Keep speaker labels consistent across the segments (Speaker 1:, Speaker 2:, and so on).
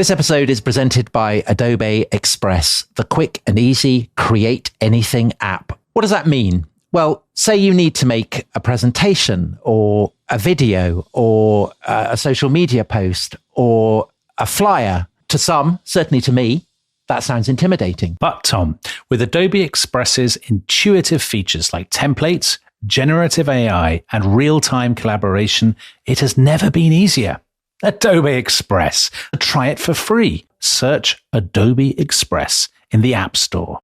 Speaker 1: This episode is presented by Adobe Express, the quick and easy create anything app. What does that mean? Well, say you need to make a presentation or a video or a social media post or a flyer. To some, certainly to me, that sounds intimidating.
Speaker 2: But Tom, with Adobe Express's intuitive features like templates, generative AI, and real-time collaboration, it has never been easier. Adobe Express. Try it for free. Search Adobe Express in the App Store.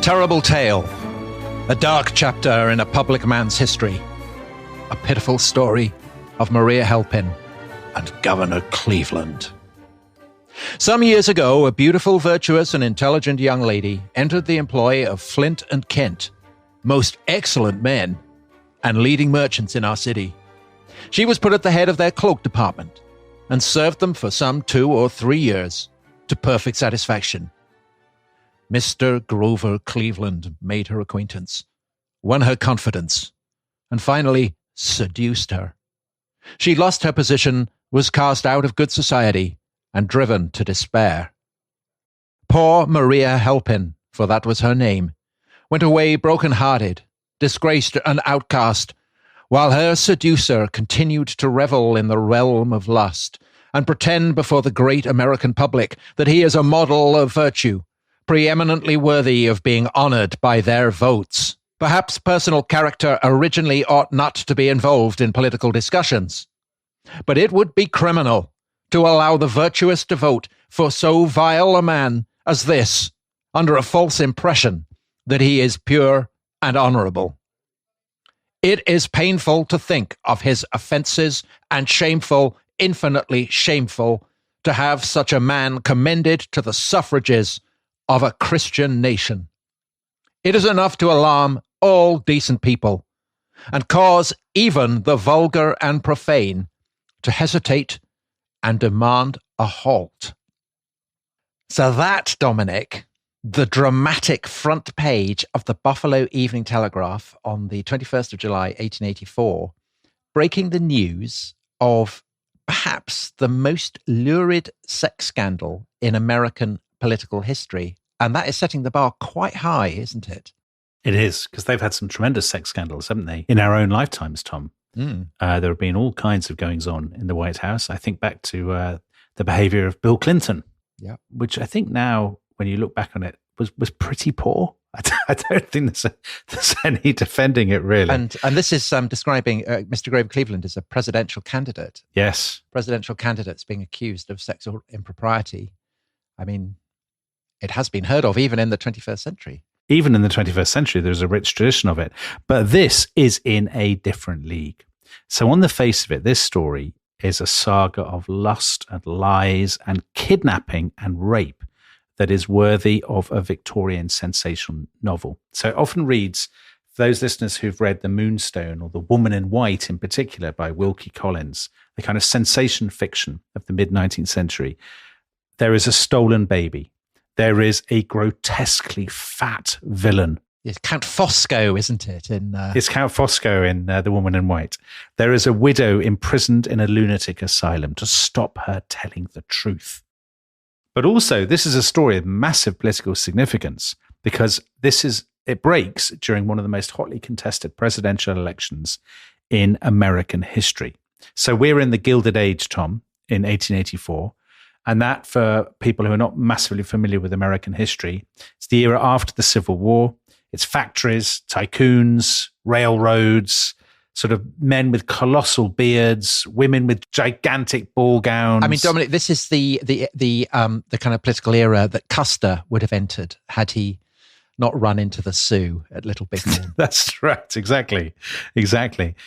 Speaker 1: Terrible tale. A dark chapter in a public man's history. A pitiful story of Maria Halpin and Governor Cleveland. Some years ago, a beautiful, virtuous, and intelligent young lady entered the employ of Flint and Kent, most excellent men and leading merchants in our city. She was put at the head of their cloak department and served them for some 2 or 3 years to perfect satisfaction. Mr. Grover Cleveland made her acquaintance, won her confidence, and finally seduced her. She lost her position, was cast out of good society, and driven to despair. Poor Maria Halpin, for that was her name, went away broken-hearted, disgraced and outcast, while her seducer continued to revel in the realm of lust and pretend before the great American public that he is a model of virtue, preeminently worthy of being honored by their votes. Perhaps personal character originally ought not to be involved in political discussions, but it would be criminal to allow the virtuous to vote for so vile a man as this, under a false impression that he is pure and honorable. It is painful to think of his offenses and shameful, infinitely shameful, to have such a man commended to the suffrages of a Christian nation. It is enough to alarm all decent people and cause even the vulgar and profane to hesitate and demand a halt. So that, Dominic, the dramatic front page of the Buffalo Evening Telegraph on the 21st of July, 1884, breaking the news of perhaps the most lurid sex scandal in American political history. And that is setting the bar quite high, isn't it?
Speaker 2: It is, because they've had some tremendous sex scandals, haven't they, in our own lifetimes, Tom? There have been all kinds of goings-on in the White House. I think back to the behavior of Bill Clinton, which I think now, when you look back on it, was pretty poor. I don't think there's any defending it, really.
Speaker 1: And this is describing Mr. Grover Cleveland as a presidential candidate.
Speaker 2: Yes.
Speaker 1: Presidential candidates being accused of sexual impropriety. I mean, it has been heard of even in the 21st century.
Speaker 2: Even in the 21st century, there's a rich tradition of it. But this is in a different league. So on the face of it, this story is a saga of lust and lies and kidnapping and rape that is worthy of a Victorian sensational novel. So it often reads, for those listeners who've read The Moonstone or The Woman in White in particular by Wilkie Collins, the kind of sensation fiction of the mid-19th century, there is a stolen baby. There is a grotesquely fat villain.
Speaker 1: It's Count Fosco, isn't it?
Speaker 2: It's Count Fosco in The Woman in White. There is a widow imprisoned in a lunatic asylum to stop her telling the truth. But also, this is a story of massive political significance because it breaks during one of the most hotly contested presidential elections in American history. So we're in the Gilded Age, Tom, in 1884. And that, for people who are not massively familiar with American history, it's the era after the Civil War. It's factories, tycoons, railroads, sort of men with colossal beards, women with gigantic ball gowns.
Speaker 1: I mean, Dominic, this is the kind of political era that Custer would have entered had he not run into the Sioux at Little Bighorn.
Speaker 2: That's right, exactly.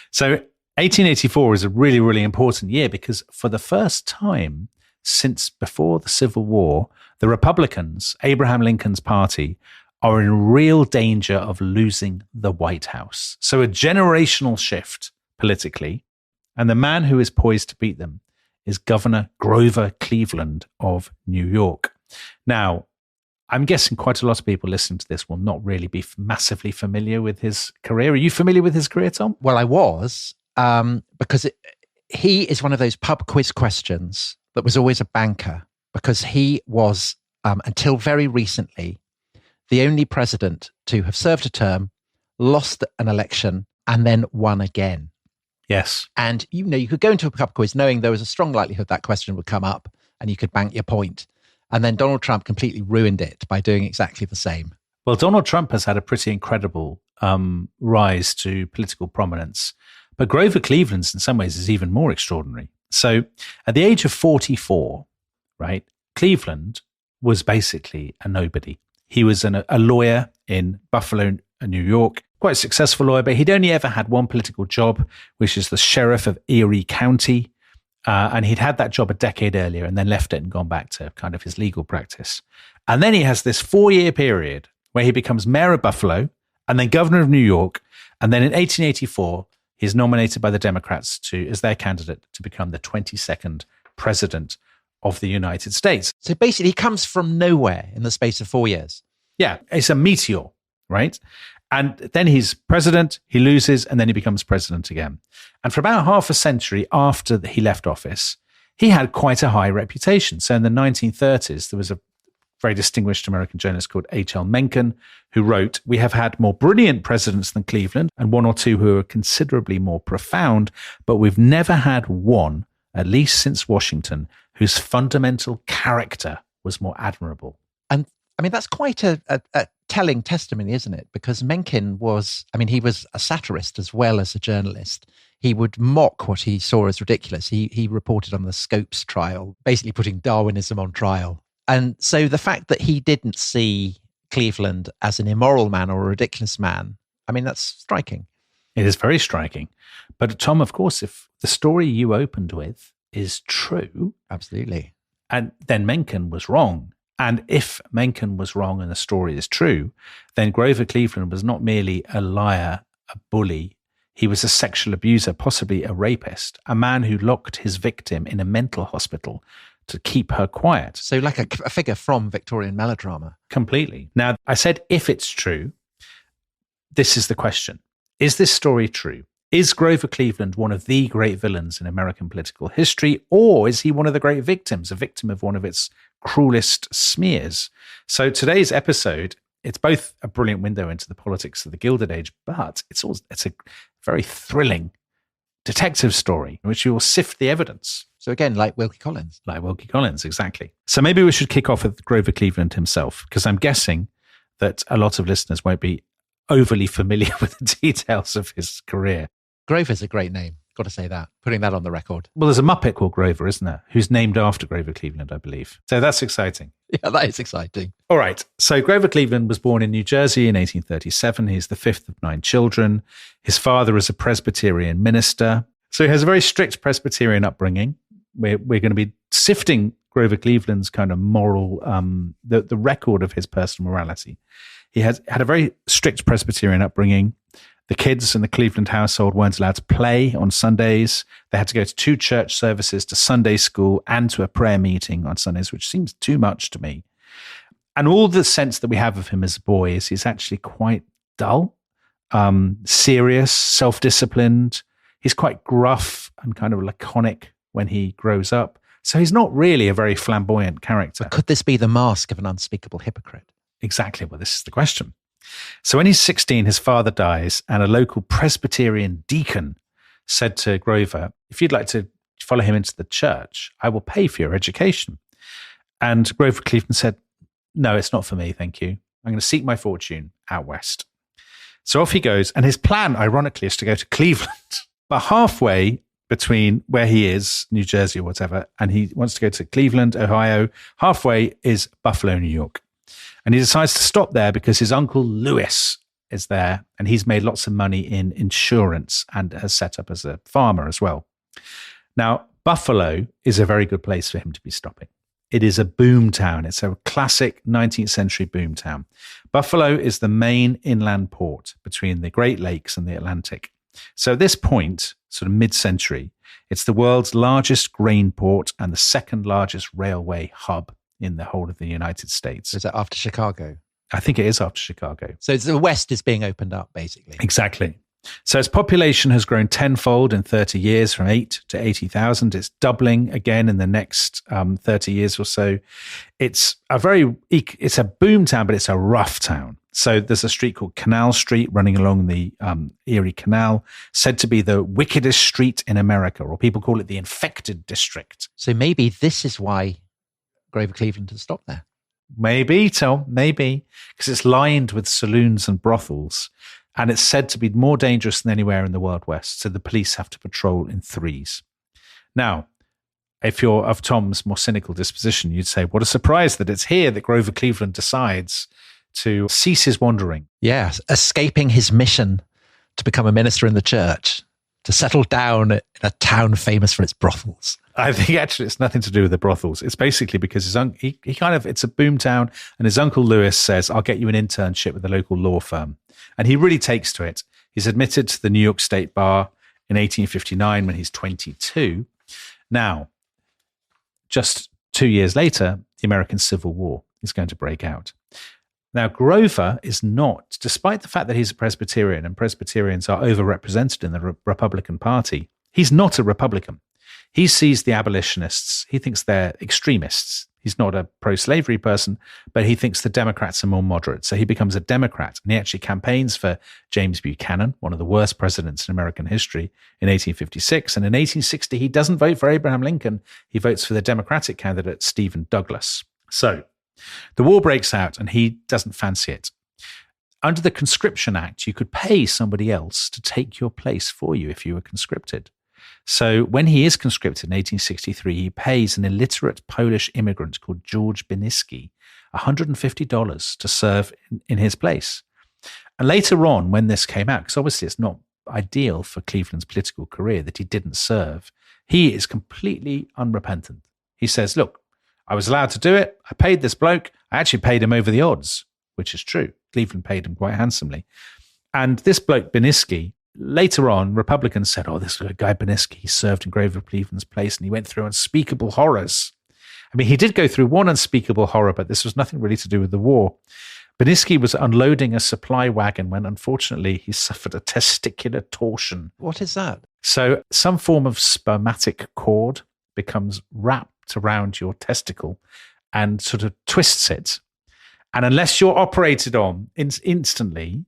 Speaker 2: So 1884 is a really, really important year because for the first time since before the Civil War, the Republicans, Abraham Lincoln's party, are in real danger of losing the White House. So a generational shift politically, and the man who is poised to beat them is Governor Grover Cleveland of New York. Now, I'm guessing quite a lot of people listening to this will not really be massively familiar with his career. Are you familiar with his career, Tom?
Speaker 1: Well, I was, because he is one of those pub quiz questions that was always a banker, because he was, until very recently, the only president to have served a term, lost an election, and then won again.
Speaker 2: Yes.
Speaker 1: And, you could go into a pub quiz knowing there was a strong likelihood that question would come up and you could bank your point. And then Donald Trump completely ruined it by doing exactly the same.
Speaker 2: Well, Donald Trump has had a pretty incredible rise to political prominence. But Grover Cleveland's in some ways is even more extraordinary. So at the age of 44, right, Cleveland was basically a nobody. He was a lawyer in Buffalo, New York, quite a successful lawyer, but he'd only ever had one political job, which is the sheriff of Erie County. And he'd had that job a decade earlier and then left it and gone back to kind of his legal practice. And then he has this 4-year period where he becomes mayor of Buffalo and then governor of New York. And then in 1884, he's nominated by the Democrats as their candidate to become the 22nd president of the United States.
Speaker 1: So basically, he comes from nowhere in the space of 4 years.
Speaker 2: Yeah, it's a meteor, right? And then he's president, he loses, and then he becomes president again. And for about half a century after he left office, he had quite a high reputation. So in the 1930s, there was a very distinguished American journalist called H.L. Mencken, who wrote, "We have had more brilliant presidents than Cleveland, and one or two who are considerably more profound, but we've never had one, at least since Washington, whose fundamental character was more admirable."
Speaker 1: And I mean, that's quite a telling testimony, isn't it? Because Mencken he was a satirist as well as a journalist. He would mock what he saw as ridiculous. He reported on the Scopes trial, basically putting Darwinism on trial. And so the fact that he didn't see Cleveland as an immoral man or a ridiculous man, I mean, that's striking.
Speaker 2: It is very striking. But Tom, of course, if the story you opened with is true.
Speaker 1: Absolutely.
Speaker 2: And then Mencken was wrong. And if Mencken was wrong and the story is true, then Grover Cleveland was not merely a liar, a bully. He was a sexual abuser, possibly a rapist, a man who locked his victim in a mental hospital to keep her quiet.
Speaker 1: So like a figure from Victorian melodrama.
Speaker 2: Completely. Now, I said if it's true, this is the question. Is this story true? Is Grover Cleveland one of the great villains in American political history, or is he one of the great victims, a victim of one of its cruelest smears? So today's episode, it's both a brilliant window into the politics of the Gilded Age, but it's a very thrilling detective story in which you will sift the evidence.
Speaker 1: So again, like Wilkie Collins.
Speaker 2: Like Wilkie Collins, exactly. So maybe we should kick off with Grover Cleveland himself, because I'm guessing that a lot of listeners won't be overly familiar with the details of his career.
Speaker 1: Grover's a great name. Got to say that. Putting that on the record.
Speaker 2: Well, there's a Muppet called Grover, isn't there? Who's named after Grover Cleveland, I believe. So that's exciting.
Speaker 1: Yeah, that is exciting.
Speaker 2: All right. So Grover Cleveland was born in New Jersey in 1837. He's the fifth of 9 children. His father is a Presbyterian minister. So he has a very strict Presbyterian upbringing. We're going to be sifting Grover Cleveland's kind of moral, the record of his personal morality. He had a very strict Presbyterian upbringing. The kids in the Cleveland household weren't allowed to play on Sundays. They had to go to 2 church services, to Sunday school, and to a prayer meeting on Sundays, which seems too much to me. And all the sense that we have of him as a boy is he's actually quite dull, serious, self-disciplined. He's quite gruff and kind of laconic when he grows up. So he's not really a very flamboyant character.
Speaker 1: But could this be the mask of an unspeakable hypocrite?
Speaker 2: Exactly. Well, this is the question. So when he's 16, his father dies, and a local Presbyterian deacon said to Grover, "If you'd like to follow him into the church, I will pay for your education." And Grover Cleveland said, "No, it's not for me, thank you. I'm going to seek my fortune out west." So off he goes, and his plan, ironically, is to go to Cleveland. But halfway between where he is, New Jersey or whatever, and he wants to go to Cleveland, Ohio, halfway is Buffalo, New York. And he decides to stop there because his uncle Lewis is there, and he's made lots of money in insurance and has set up as a farmer as well. Now, Buffalo is a very good place for him to be stopping. It is a boom town. It's a classic 19th century boom town. Buffalo is the main inland port between the Great Lakes and the Atlantic. So at this point, sort of mid-century, it's the world's largest grain port and the second largest railway hub in the whole of the United States.
Speaker 1: Is that after Chicago?
Speaker 2: I think it is after Chicago.
Speaker 1: So the West is being opened up, basically.
Speaker 2: Exactly. So its population has grown tenfold in 30 years, from 8 to 80,000. It's doubling again in the next 30 years or so. It's a boom town, but it's a rough town. So there's a street called Canal Street running along the Erie Canal, said to be the wickedest street in America, or people call it the infected district.
Speaker 1: So maybe this is why Grover Cleveland has stopped there.
Speaker 2: Maybe, Tom, maybe, because it's lined with saloons and brothels. And it's said to be more dangerous than anywhere in the Wild West. So the police have to patrol in threes. Now, if you're of Tom's more cynical disposition, you'd say, what a surprise that it's here that Grover Cleveland decides to cease his wandering.
Speaker 1: Yeah, escaping his mission to become a minister in the church, to settle down in a town famous for its brothels.
Speaker 2: I think actually it's nothing to do with the brothels. It's basically because it's a boom town, and his uncle Lewis says, I'll get you an internship with a local law firm. And he really takes to it. He's admitted to the New York State Bar in 1859 when he's 22. Now, just 2 years later, the American Civil War is going to break out. Now, Grover is not, despite the fact that he's a Presbyterian and Presbyterians are overrepresented in the Republican Party, he's not a Republican. He sees the abolitionists, he thinks they're extremists. He's not a pro-slavery person, but he thinks the Democrats are more moderate. So he becomes a Democrat, and he actually campaigns for James Buchanan, one of the worst presidents in American history, in 1856. And in 1860, he doesn't vote for Abraham Lincoln. He votes for the Democratic candidate, Stephen Douglas. So the war breaks out, and he doesn't fancy it. Under the Conscription Act, you could pay somebody else to take your place for you if you were conscripted. So when he is conscripted in 1863, he pays an illiterate Polish immigrant called George Beniski $150 to serve in his place. And later on, when this came out, because obviously it's not ideal for Cleveland's political career that he didn't serve, he is completely unrepentant. He says, look, I was allowed to do it. I paid this bloke. I actually paid him over the odds, which is true. Cleveland paid him quite handsomely. And this bloke, Beniski, later on, Republicans said, oh, this guy Beniski, he served in Grover Cleveland's place and he went through unspeakable horrors. I mean, he did go through one unspeakable horror, but this was nothing really to do with the war. Beniski was unloading a supply wagon when, unfortunately, he suffered a testicular torsion.
Speaker 1: What is that?
Speaker 2: So some form of spermatic cord becomes wrapped around your testicle and sort of twists it. And unless you're operated on instantly,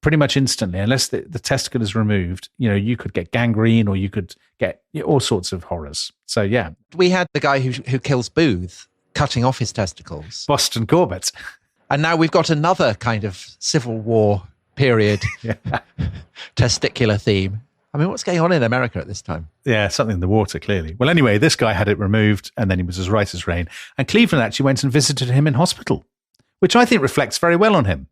Speaker 2: pretty much instantly, unless the testicle is removed, you could get gangrene or you could get all sorts of horrors. So, yeah.
Speaker 1: We had the guy who kills Booth cutting off his testicles.
Speaker 2: Boston Corbett.
Speaker 1: And now we've got another kind of Civil War period testicular theme. I mean, what's going on in America at this time?
Speaker 2: Yeah, something in the water, clearly. Well, anyway, this guy had it removed and then he was as right as rain. And Cleveland actually went and visited him in hospital, which I think reflects very well on him.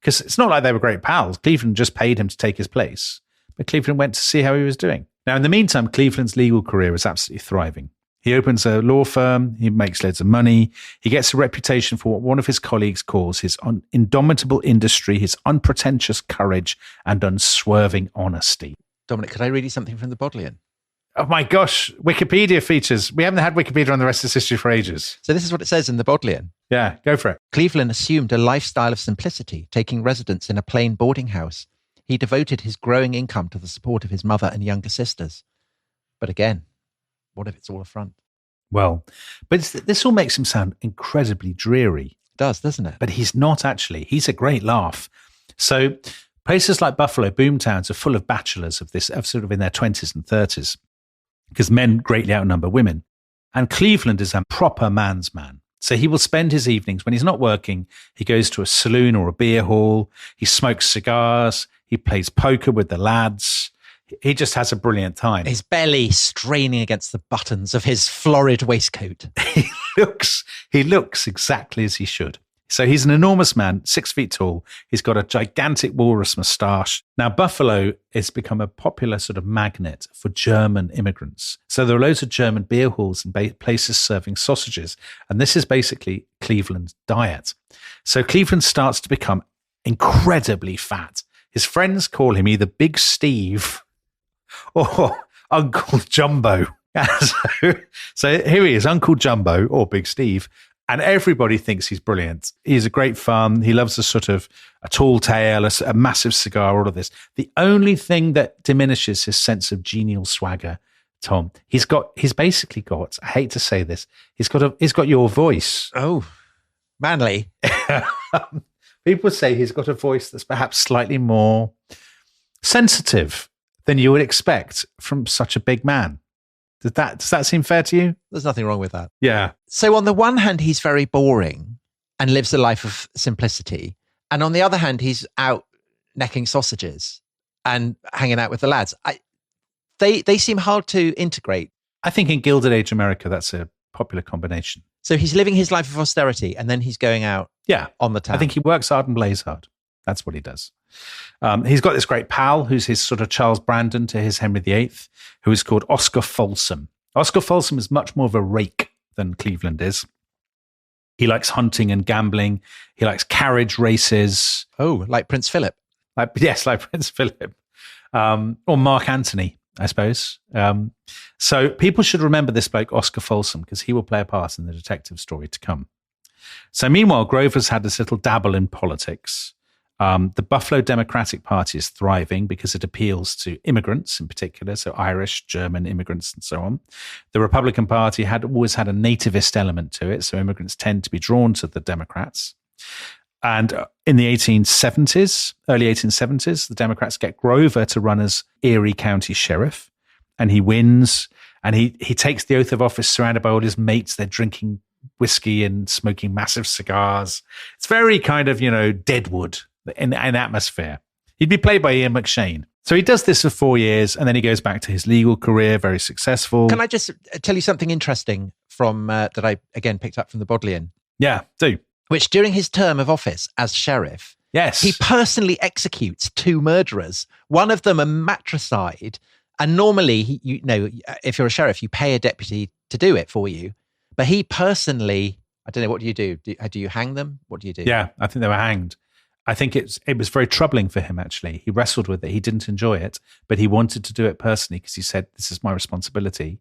Speaker 2: Because it's not like they were great pals. Cleveland just paid him to take his place. But Cleveland went to see how he was doing. Now, in the meantime, Cleveland's legal career was absolutely thriving. He opens a law firm. He makes loads of money. He gets a reputation for what one of his colleagues calls his indomitable industry, his unpretentious courage, and unswerving honesty.
Speaker 1: Dominic, could I read you something from the Bodleian?
Speaker 2: Oh my gosh, Wikipedia features. We haven't had Wikipedia on the rest of this history for ages.
Speaker 1: So this is what it says in the Bodleian.
Speaker 2: Yeah, go for it.
Speaker 1: Cleveland assumed a lifestyle of simplicity, taking residence in a plain boarding house. He devoted his growing income to the support of his mother and younger sisters. But again, what if it's all a front?
Speaker 2: Well, but this all makes him sound incredibly dreary.
Speaker 1: It does, doesn't it?
Speaker 2: But he's not actually. He's a great laugh. So places like Buffalo, boomtowns are full of bachelors of sort of in their 20s and 30s. Because men greatly outnumber women. And Cleveland is a proper man's man. So he will spend his evenings, when he's not working, he goes to a saloon or a beer hall, he smokes cigars, he plays poker with the lads. He just has a brilliant time.
Speaker 1: His belly straining against the buttons of his florid waistcoat.
Speaker 2: He looks exactly as he should. So he's an enormous man, 6 feet tall. He's got a gigantic walrus moustache. Now, Buffalo has become a popular sort of magnet for German immigrants. So there are loads of German beer halls and places serving sausages. And this is basically Cleveland's diet. So Cleveland starts to become incredibly fat. His friends call him either Big Steve or Uncle Jumbo. So here he is, Uncle Jumbo or Big Steve. And everybody thinks he's brilliant. He's a great fun. He loves a tall tale, a massive cigar, all of this. The only thing that diminishes his sense of genial swagger, Tom, he's basically got, I hate to say this, he's got your voice.
Speaker 1: Oh, manly.
Speaker 2: People say he's got a voice that's perhaps slightly more sensitive than you would expect from such a big man. Does that seem fair to you?
Speaker 1: There's nothing wrong with that.
Speaker 2: Yeah.
Speaker 1: So on the one hand, he's very boring and lives a life of simplicity. And on the other hand, he's out necking sausages and hanging out with the lads. They seem hard to integrate.
Speaker 2: I think in Gilded Age America, that's a popular combination.
Speaker 1: So he's living his life of austerity and then he's going out on the town.
Speaker 2: I think he works hard and plays hard. That's what he does. He's got this great pal who's his sort of Charles Brandon to his Henry VIII, who is called Oscar Folsom. Oscar Folsom is much more of a rake than Cleveland is. He likes hunting and gambling. He likes carriage races.
Speaker 1: Oh, like Prince Philip.
Speaker 2: Like Prince Philip. Or Mark Antony, I suppose. So people should remember this bloke, Oscar Folsom, because he will play a part in the detective story to come. So meanwhile, Grover's had this little dabble in politics. The Buffalo Democratic Party is thriving because it appeals to immigrants in particular, so Irish, German immigrants and so on. The Republican Party had always had a nativist element to it, so immigrants tend to be drawn to the Democrats. And in the early 1870s, the Democrats get Grover to run as Erie County Sheriff, and he wins, and he takes the oath of office surrounded by all his mates. They're drinking whiskey and smoking massive cigars. It's very kind of, Deadwood in atmosphere. He'd be played by Ian McShane. So he does this for 4 years, and then he goes back to his legal career, very successful.
Speaker 1: Can I just tell you something interesting from that I, again, picked up from the Bodleian?
Speaker 2: Yeah, do.
Speaker 1: Which during his term of office as sheriff,
Speaker 2: yes,
Speaker 1: he personally executes 2 murderers, one of them a matricide. And normally, if you're a sheriff, you pay a deputy to do it for you. But he personally, I don't know, what do you do? Do you hang them? What do you do?
Speaker 2: Yeah, I think they were hanged. I think it was very troubling for him, actually. He wrestled with it. He didn't enjoy it, but he wanted to do it personally because he said, this is my responsibility.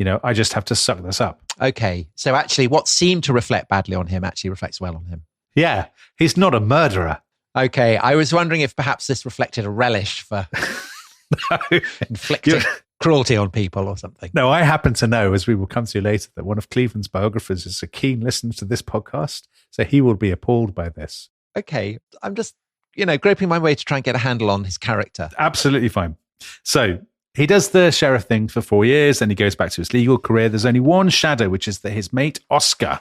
Speaker 2: I just have to suck this up.
Speaker 1: Okay. So actually what seemed to reflect badly on him actually reflects well on him.
Speaker 2: Yeah. He's not a murderer.
Speaker 1: Okay. I was wondering if perhaps this reflected a relish for inflicting cruelty on people or something.
Speaker 2: No, I happen to know, as we will come to later, that one of Cleveland's biographers is a keen listener to this podcast. So he will be appalled by this.
Speaker 1: Okay. I'm just, groping my way to try and get a handle on his character.
Speaker 2: Absolutely fine. So he does the sheriff thing for 4 years, then he goes back to his legal career. There's only one shadow, which is that his mate, Oscar,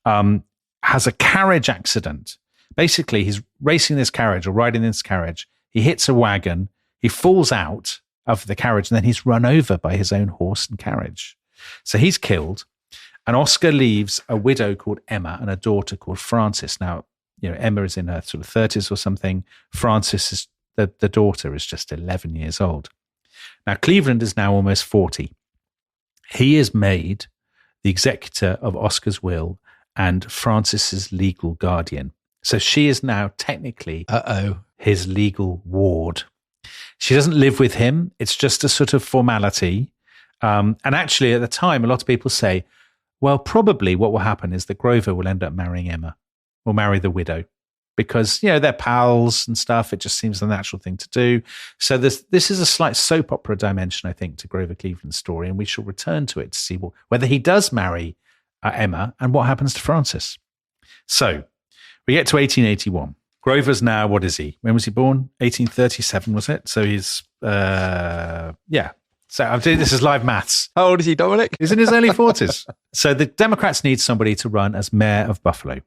Speaker 2: has a carriage accident. Basically, he's racing this carriage or riding this carriage. He hits a wagon. He falls out of the carriage, and then he's run over by his own horse and carriage. So he's killed. And Oscar leaves a widow called Emma and a daughter called Frances. Now, Emma is in her sort of 30s or something. Frances is the daughter is just 11 years old. Now, Cleveland is now almost 40. He is made the executor of Oscar's will and Frances's legal guardian. So she is now technically his legal ward. She doesn't live with him. It's just a sort of formality. And actually, at the time, a lot of people say, well, probably what will happen is that Grover will end up marrying Emma or marry the widow because, they're pals and stuff. It just seems the natural thing to do. So this is a slight soap opera dimension, I think, to Grover Cleveland's story. And we shall return to it to see whether he does marry Emma and what happens to Frances. So we get to 1881. Grover's now, what is he? When was he born? 1837, was it? So he's, So I'm doing this as live maths.
Speaker 1: How old is he, Dominic?
Speaker 2: He's in his early 40s. So the Democrats need somebody to run as mayor of Buffalo.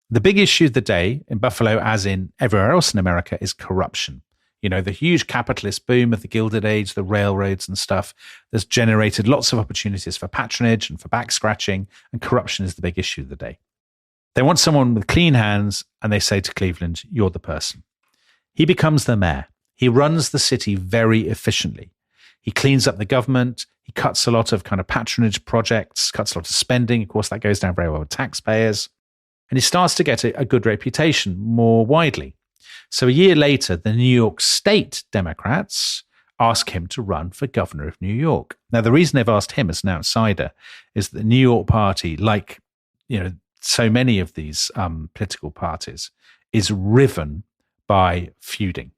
Speaker 2: The big issue of the day in Buffalo, as in everywhere else in America, is corruption. The huge capitalist boom of the Gilded Age, the railroads and stuff, has generated lots of opportunities for patronage and for back scratching, and corruption is the big issue of the day. They want someone with clean hands, and they say to Cleveland, you're the person. He becomes the mayor. He runs the city very efficiently. He cleans up the government. He cuts a lot of kind of patronage projects, cuts a lot of spending. Of course, that goes down very well with taxpayers. And he starts to get a good reputation more widely. So a year later, the New York State Democrats ask him to run for governor of New York. Now, the reason they've asked him as an outsider is that the New York party, like, so many of these political parties is riven by feuding.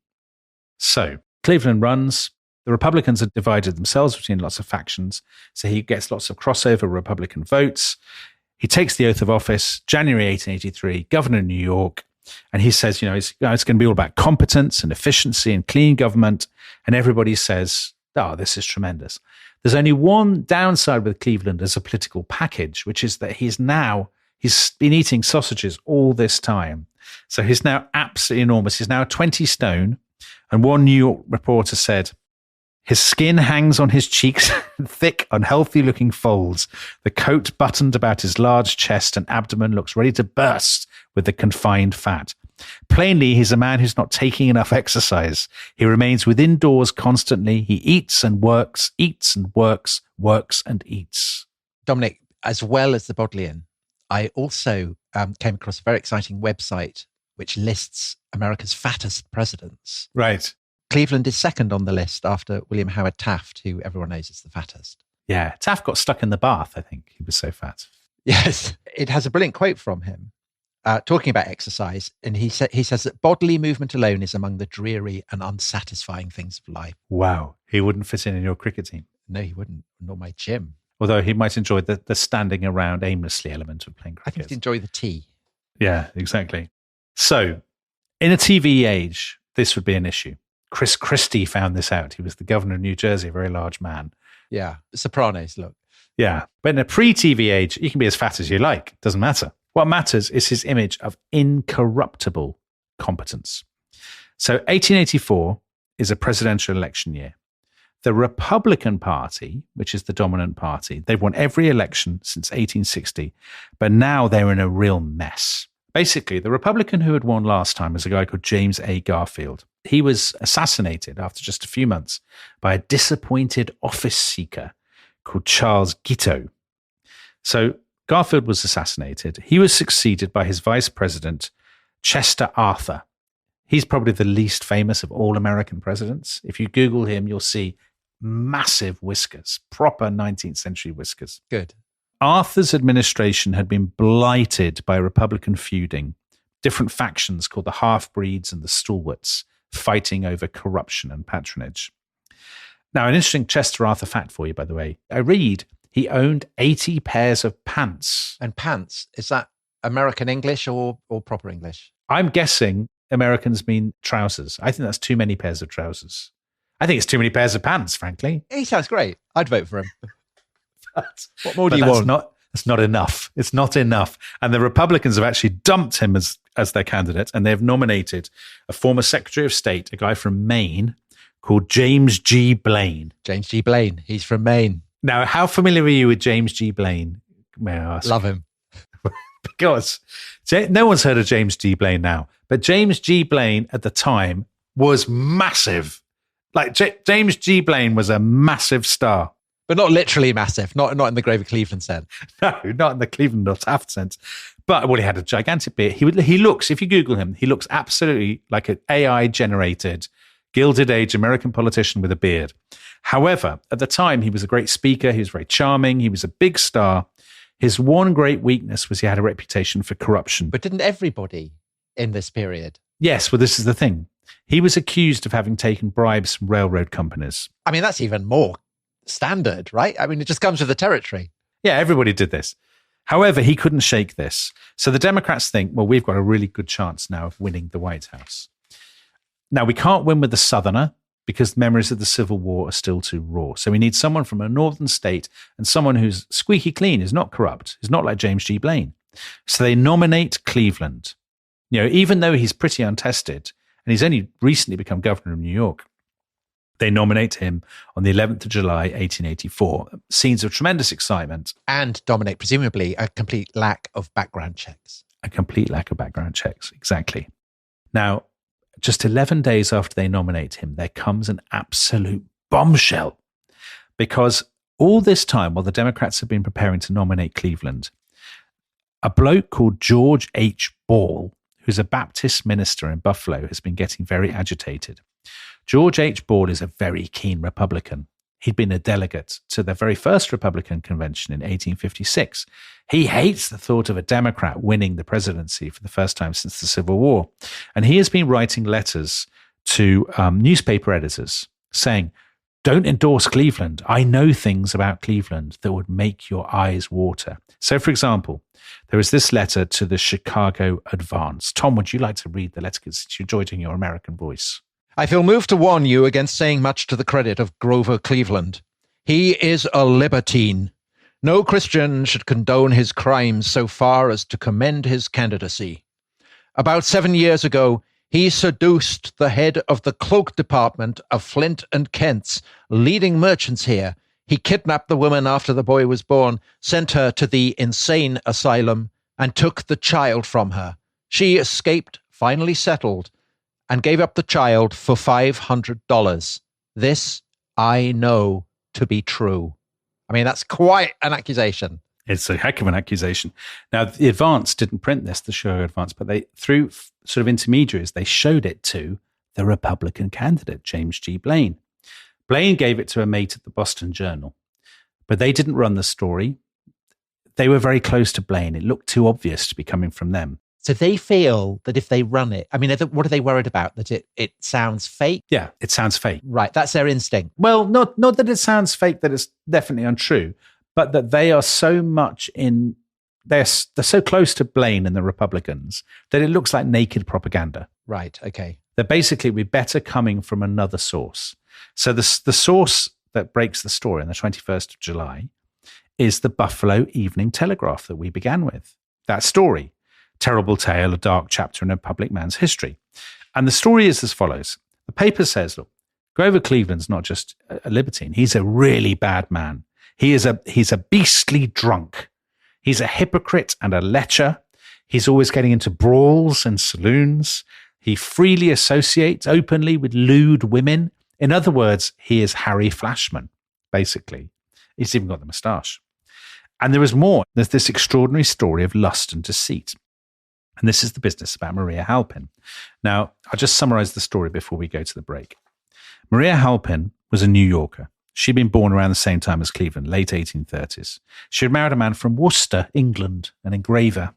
Speaker 2: So Cleveland runs. The Republicans have divided themselves between lots of factions. So he gets lots of crossover Republican votes. He takes the oath of office, January 1883, governor of New York. And he says, it's going to be all about competence and efficiency and clean government. And everybody says, oh, this is tremendous. There's only one downside with Cleveland as a political package, which is that he's been eating sausages all this time. So he's now absolutely enormous. He's now 20 stone. And one New York reporter said, his skin hangs on his cheeks in thick, unhealthy-looking folds. The coat buttoned about his large chest and abdomen looks ready to burst with the confined fat. Plainly, he's a man who's not taking enough exercise. He remains within doors constantly. He eats and works, eats and works, works and eats.
Speaker 1: Dominic, as well as the Bodleian, I also came across a very exciting website which lists America's fattest presidents.
Speaker 2: Right.
Speaker 1: Cleveland is second on the list after William Howard Taft, who everyone knows is the fattest.
Speaker 2: Yeah, Taft got stuck in the bath, I think. He was so fat.
Speaker 1: Yes. It has a brilliant quote from him talking about exercise. And he says that bodily movement alone is among the dreary and unsatisfying things of life.
Speaker 2: Wow. He wouldn't fit in your cricket team.
Speaker 1: No, he wouldn't. Nor my gym.
Speaker 2: Although he might enjoy the standing around aimlessly element of playing cricket.
Speaker 1: I think he'd enjoy the tea.
Speaker 2: Yeah, exactly. So, in a TV age, this would be an issue. Chris Christie found this out. He was the governor of New Jersey, a very large man.
Speaker 1: Yeah, Sopranos, look.
Speaker 2: Yeah, but in a pre-TV age, you can be as fat as you like. It doesn't matter. What matters is his image of incorruptible competence. So 1884 is a presidential election year. The Republican Party, which is the dominant party, they've won every election since 1860, but now they're in a real mess. Basically, the Republican who had won last time was a guy called James A. Garfield. He was assassinated after just a few months by a disappointed office seeker called Charles Guiteau. So Garfield was assassinated. He was succeeded by his vice president, Chester Arthur. He's probably the least famous of all American presidents. If you Google him, you'll see massive whiskers, proper 19th century whiskers.
Speaker 1: Good.
Speaker 2: Arthur's administration had been blighted by Republican feuding, different factions called the half-breeds and the stalwarts, fighting over corruption and patronage. Now, an interesting Chester Arthur fact for you, by the way. I read he owned 80 pairs of pants.
Speaker 1: And pants, is that American English or proper English?
Speaker 2: I'm guessing Americans mean trousers. I think that's too many pairs of trousers. I think it's too many pairs of pants, frankly.
Speaker 1: He sounds great. I'd vote for him. What more do you want?
Speaker 2: That's not enough. It's not enough. And the Republicans have actually dumped him as their candidate, and they've nominated a former Secretary of State, a guy from Maine called James G. Blaine.
Speaker 1: James G. Blaine. He's from Maine.
Speaker 2: Now, how familiar are you with James G. Blaine, may I ask?
Speaker 1: Love him.
Speaker 2: Because no one's heard of James G. Blaine now, but James G. Blaine at the time was massive. Like James G. Blaine was a massive star.
Speaker 1: But not literally massive, not in the Grover Cleveland sense.
Speaker 2: No, not in the Cleveland or Taft sense. But, he had a gigantic beard. He looks, if you Google him, he looks absolutely like an AI-generated, Gilded Age American politician with a beard. However, at the time, he was a great speaker. He was very charming. He was a big star. His one great weakness was he had a reputation for corruption.
Speaker 1: But didn't everybody in this period?
Speaker 2: Yes, well, this is the thing. He was accused of having taken bribes from railroad companies.
Speaker 1: I mean, that's even more standard, right? I mean, it just comes with the territory.
Speaker 2: Yeah, everybody did this. However, he couldn't shake this. So the Democrats think, well, we've got a really good chance now of winning the White House. Now, we can't win with the Southerner because memories of the Civil War are still too raw. So we need someone from a northern state and someone who's squeaky clean, is not corrupt, is not like James G. Blaine. So they nominate Cleveland. Even though he's pretty untested and he's only recently become governor of New York, they nominate him on the 11th of July, 1884. Scenes of tremendous excitement.
Speaker 1: And, Dominic, presumably a complete lack of background checks.
Speaker 2: A complete lack of background checks, exactly. Now, just 11 days after they nominate him, there comes an absolute bombshell. Because all this time, while the Democrats have been preparing to nominate Cleveland, a bloke called George H. Ball, who's a Baptist minister in Buffalo, has been getting very agitated. George H. Ball is a very keen Republican. He'd been a delegate to the very first Republican convention in 1856. He hates the thought of a Democrat winning the presidency for the first time since the Civil War. And he has been writing letters to newspaper editors saying, don't endorse Cleveland. I know things about Cleveland that would make your eyes water. So, for example, there is this letter to the Chicago Advance. Tom, would you like to read the letter because you enjoyed in your American voice?
Speaker 1: I feel moved to warn you against saying much to the credit of Grover Cleveland. He is a libertine. No Christian should condone his crimes so far as to commend his candidacy. About 7 years ago, he seduced the head of the cloak department of Flint and Kent's leading merchants here. He kidnapped the woman after the boy was born, sent her to the insane asylum, and took the child from her. She escaped, finally settled, and gave up the child for $500. This I know to be true. I mean, that's quite an accusation.
Speaker 2: It's a heck of an accusation. Now, the Advance didn't print this, the Chicago Advance, but they, through sort of intermediaries, they showed it to the Republican candidate, James G. Blaine. Blaine gave it to a mate at the Boston Journal, but they didn't run the story. They were very close to Blaine. It looked too obvious to be coming from them.
Speaker 1: So they feel that if they run it, I mean, what are they worried about? That it sounds fake?
Speaker 2: Yeah, it sounds fake.
Speaker 1: Right, that's their instinct.
Speaker 2: Well, not that it sounds fake, that it's definitely untrue, but that they are so much they're so close to Blaine and the Republicans that it looks like naked propaganda.
Speaker 1: Right, okay.
Speaker 2: That basically we're better coming from another source. So the source that breaks the story on the 21st of July is the Buffalo Evening Telegraph that we began with. That story. Terrible tale, a dark chapter in a public man's history. And the story is as follows. The paper says, look, Grover Cleveland's not just a libertine. He's a really bad man. He's a beastly drunk. He's a hypocrite and a lecher. He's always getting into brawls and saloons. He freely associates openly with lewd women. In other words, he is Harry Flashman, basically. He's even got the moustache. And there is more. There's this extraordinary story of lust and deceit. And this is the business about Maria Halpin. Now, I'll just summarize the story before we go to the break. Maria Halpin was a New Yorker. She'd been born around the same time as Cleveland, late 1830s. She had married a man from Worcester, England, an engraver.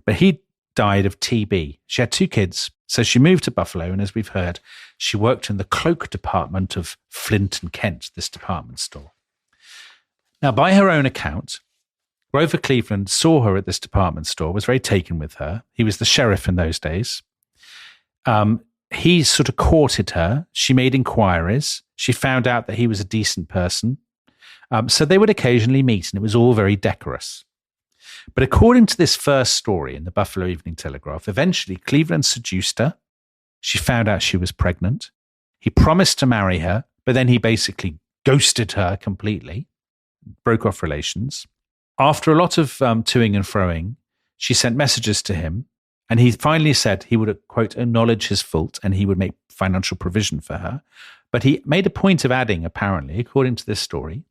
Speaker 2: But he died of TB. She had 2 kids, so she moved to Buffalo, and as we've heard, she worked in the cloak department of Flint and Kent, this department store. Now, by her own account, Grover Cleveland saw her at this department store, was very taken with her. He was the sheriff in those days. He sort of courted her. She made inquiries. She found out that he was a decent person. So they would occasionally meet, and it was all very decorous. But according to this first story in the Buffalo Evening Telegraph, eventually Cleveland seduced her. She found out she was pregnant. He promised to marry her, but then he basically ghosted her completely, broke off relations. After a lot of toing and froing, she sent messages to him, and he finally said he would, quote, acknowledge his fault and he would make financial provision for her. But he made a point of adding, apparently, according to this story,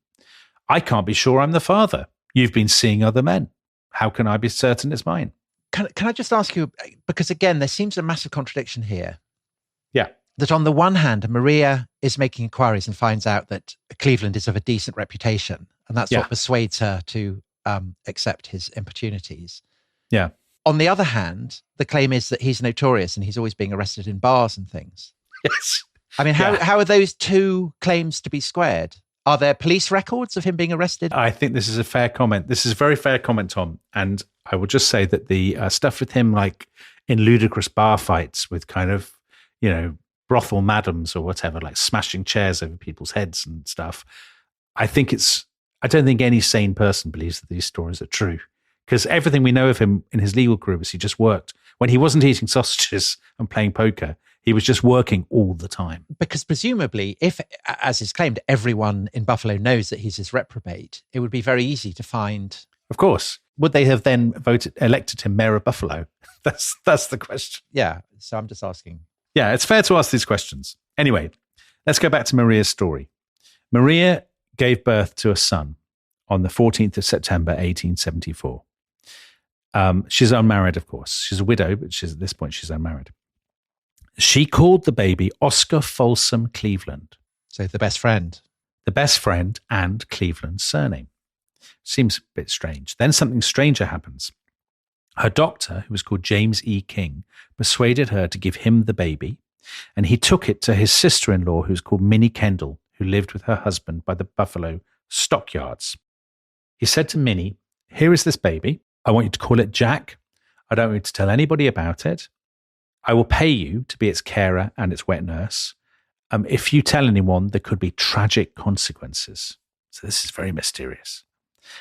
Speaker 2: I can't be sure I'm the father. You've been seeing other men. How can I be certain it's mine?
Speaker 1: Can I just ask you, because again, there seems a massive contradiction here.
Speaker 2: Yeah.
Speaker 1: That on the one hand, Maria is making inquiries and finds out that Cleveland is of a decent reputation, and that's what persuades her to accept his importunities.
Speaker 2: Yeah.
Speaker 1: On the other hand, the claim is that he's notorious and he's always being arrested in bars and things.
Speaker 2: Yes.
Speaker 1: I mean, how are those two claims to be squared? Are there police records of him being arrested?
Speaker 2: I think this is a fair comment. This is a very fair comment, Tom. And I will just say that the stuff with him, like in ludicrous bar fights with kind of, brothel madams or whatever, like smashing chairs over people's heads and stuff, I don't think any sane person believes that these stories are true. Because everything we know of him in his legal career was he just worked. When he wasn't eating sausages and playing poker, he was just working all the time. Because
Speaker 1: presumably, if, as is claimed, everyone in Buffalo knows that he's his reprobate, it would be very easy to find.
Speaker 2: Of course. Would they have then elected him mayor of Buffalo? That's the question.
Speaker 1: Yeah. So I'm just asking.
Speaker 2: Yeah, it's fair to ask these questions. Anyway, let's go back to Maria's story. Maria gave birth to a son on the 14th of September, 1874. She's unmarried, of course. She's a widow, but at this point, she's unmarried. She called the baby Oscar Folsom Cleveland.
Speaker 1: So the best friend.
Speaker 2: the best friend, and Cleveland's surname. Seems a bit strange. Then something stranger happens. Her doctor, who was called James E. King, persuaded her to give him the baby, and he took it to his sister-in-law, who was called Minnie Kendall, who lived with her husband by the Buffalo stockyards. He said to Minnie, "Here is this baby. I want you to call it Jack. I don't want you to tell anybody about it. I will pay you to be its carer and its wet nurse. If you tell anyone, there could be tragic consequences." So this is very mysterious.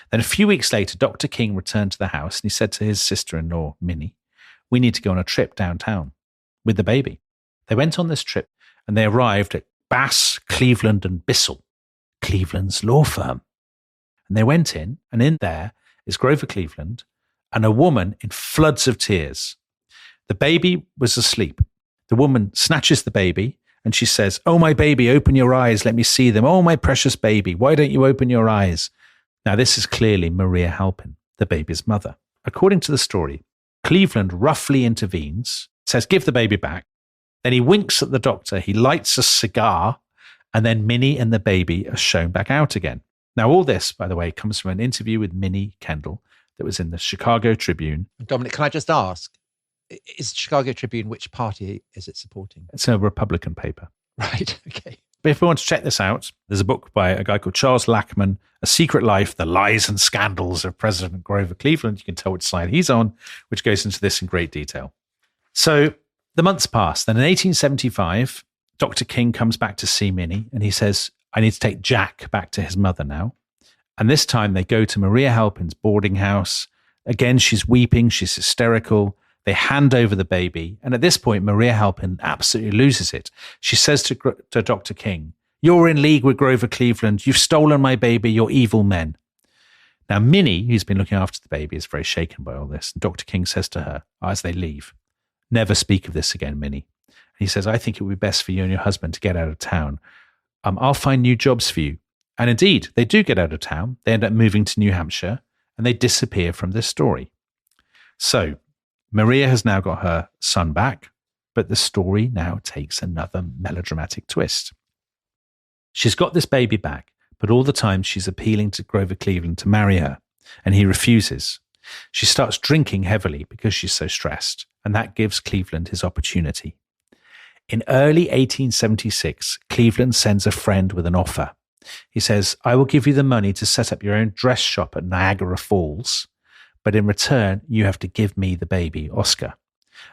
Speaker 2: Then a few weeks later, Dr. King returned to the house and he said to his sister-in-law, Minnie, "We need to go on a trip downtown with the baby." They went on this trip and they arrived at Bass, Cleveland and Bissell, Cleveland's law firm. And they went in, and in there is Grover Cleveland and a woman in floods of tears. The baby was asleep. The woman snatches the baby and she says, "Oh, my baby, open your eyes. Let me see them. Oh, my precious baby, why don't you open your eyes?" Now, this is clearly Maria Halpin, the baby's mother. According to the story, Cleveland roughly intervenes, says, "Give the baby back." Then he winks at the doctor. He lights a cigar, and then Minnie and the baby are shown back out again. Now, all this, by the way, comes from an interview with Minnie Kendall that was in the Chicago Tribune.
Speaker 1: Dominic, can I just ask, is the Chicago Tribune, which party is it supporting?
Speaker 2: It's a Republican paper.
Speaker 1: Right, okay.
Speaker 2: But if we want to check this out, there's a book by a guy called Charles Lackman, A Secret Life, The Lies and Scandals of President Grover Cleveland. You can tell which side he's on, which goes into this in great detail. So the months pass. Then in 1875, Dr. King comes back to see Minnie and he says, "I need to take Jack back to his mother now." And this time they go to Maria Halpin's boarding house. Again, she's weeping. She's hysterical. They hand over the baby. And at this point, Maria Halpin absolutely loses it. She says to Dr. King, "You're in league with Grover Cleveland. You've stolen my baby. You're evil men." Now, Minnie, who's been looking after the baby, is very shaken by all this. And Dr. King says to her, as they leave, "Never speak of this again, Minnie." And he says, "I think it would be best for you and your husband to get out of town. I'll find new jobs for you." And indeed, they do get out of town. They end up moving to New Hampshire and they disappear from this story. So Maria has now got her son back, but the story now takes another melodramatic twist. She's got this baby back, but all the time she's appealing to Grover Cleveland to marry her, and he refuses. She starts drinking heavily because she's so stressed, and that gives Cleveland his opportunity. In early 1876, Cleveland sends a friend with an offer. He says, "I will give you the money to set up your own dress shop at Niagara Falls, but in return, you have to give me the baby, Oscar,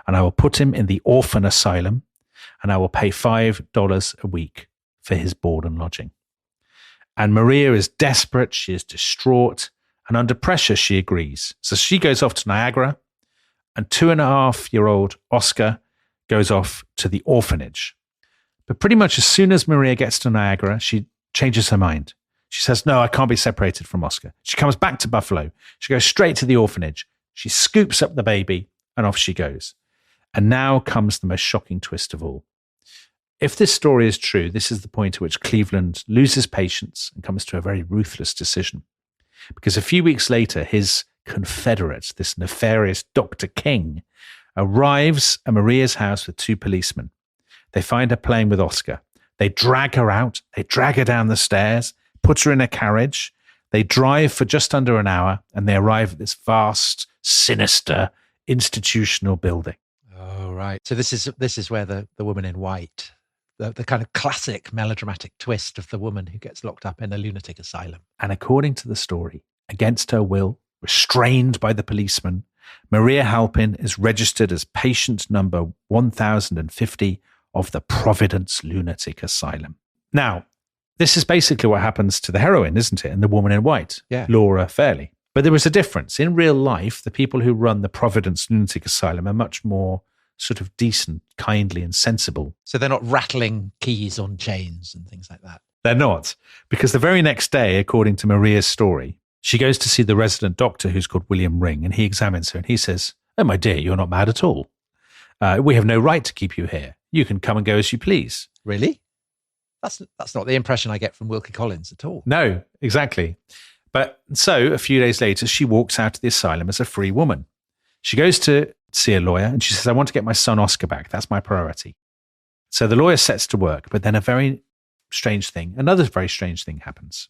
Speaker 2: and I will put him in the orphan asylum, and I will pay $5 a week for his board and lodging." And Maria is desperate. She is distraught, and under pressure, she agrees. So she goes off to Niagara, and 2.5-year-old Oscar goes off to the orphanage. But pretty much as soon as Maria gets to Niagara, she changes her mind. She says, "No, I can't be separated from Oscar." She comes back to Buffalo. She goes straight to the orphanage. She scoops up the baby and off she goes. And now comes the most shocking twist of all. If this story is true, this is the point at which Cleveland loses patience and comes to a very ruthless decision. Because a few weeks later, his confederate, this nefarious Dr. King, arrives at Maria's house with 2 policemen. They find her playing with Oscar. They drag her out. They drag her down the stairs, put her in a carriage. They drive for just under an hour, and they arrive at this vast, sinister, institutional building.
Speaker 1: Oh, right. So this is where the woman in white, the kind of classic melodramatic twist of the woman who gets locked up in a lunatic asylum.
Speaker 2: And according to the story, against her will, restrained by the policeman, Maria Halpin is registered as patient number 1050 of the Providence Lunatic Asylum. Now, this is basically what happens to the heroine, isn't it? And the woman in white,
Speaker 1: yeah.
Speaker 2: Laura Fairley. But there was a difference. In real life, the people who run the Providence Lunatic Asylum are much more sort of decent, kindly, and sensible.
Speaker 1: So they're not rattling keys on chains and things like that.
Speaker 2: They're not. Because the very next day, according to Maria's story, she goes to see the resident doctor who's called William Ring, and he examines her and he says, "Oh, my dear, you're not mad at all. We have no right to keep you here. You can come and go as you please."
Speaker 1: Really? That's not the impression I get from Wilkie Collins at all.
Speaker 2: No, exactly. But so a few days later, she walks out of the asylum as a free woman. She goes to see a lawyer and she says, "I want to get my son Oscar back. That's my priority." So the lawyer sets to work, but then a very strange thing. Another very strange thing happens.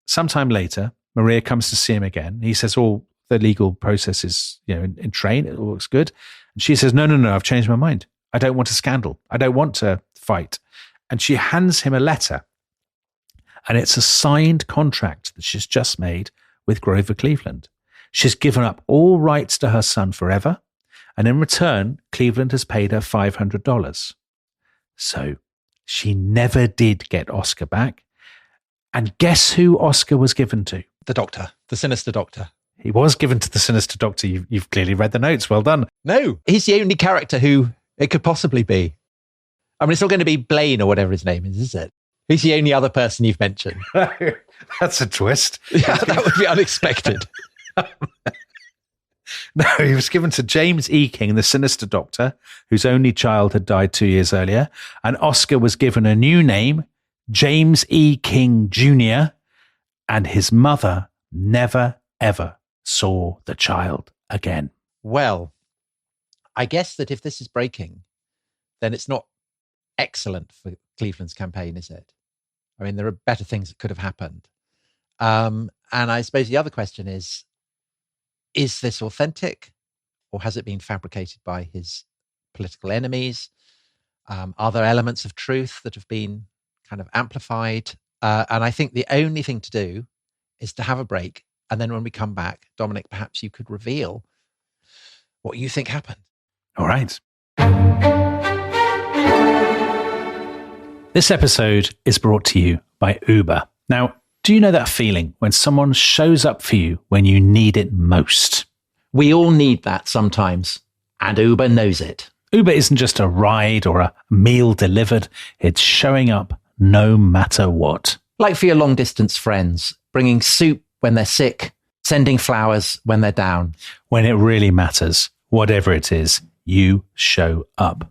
Speaker 2: Sometime later, Maria comes to see him again. He says, "All the legal process is, in train. It all looks good." And she says, No, I've changed my mind. I don't want a scandal. I don't want to fight. And she hands him a letter. And it's a signed contract that she's just made with Grover Cleveland. She's given up all rights to her son forever. And in return, Cleveland has paid her $500. So she never did get Oscar back. And guess who Oscar was given to?
Speaker 1: The doctor, the sinister doctor.
Speaker 2: He was given to the sinister doctor. You've clearly read the notes. Well done.
Speaker 1: No, he's the only character who it could possibly be. I mean, it's not going to be Blaine or whatever his name is it? He's the only other person you've mentioned.
Speaker 2: That's a twist.
Speaker 1: Yeah, that would be unexpected.
Speaker 2: No, he was given to James E. King, the sinister doctor, whose only child had died 2 years earlier. And Oscar was given a new name, James E. King Jr., and his mother never, ever saw the child again.
Speaker 1: Well, I guess that if this is breaking, then it's not excellent for Cleveland's campaign, is it? I mean, there are better things that could have happened. And I suppose the other question is this authentic, or has it been fabricated by his political enemies? Are there elements of truth that have been kind of amplified? And I think the only thing to do is to have a break. And then when we come back, Dominic, perhaps you could reveal what you think happened.
Speaker 2: All right. This episode is brought to you by Uber. Now, do you know that feeling when someone shows up for you when you need it most?
Speaker 1: We all need that sometimes, and Uber knows it.
Speaker 2: Uber isn't just a ride or a meal delivered. It's showing up no matter what.
Speaker 1: Like for your long-distance friends, bringing soup when they're sick, sending flowers when they're down.
Speaker 2: When it really matters, whatever it is, you show up.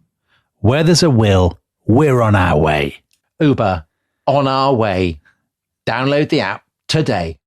Speaker 2: Where there's a will, we're on our way.
Speaker 1: Uber, on our way. Download the app today.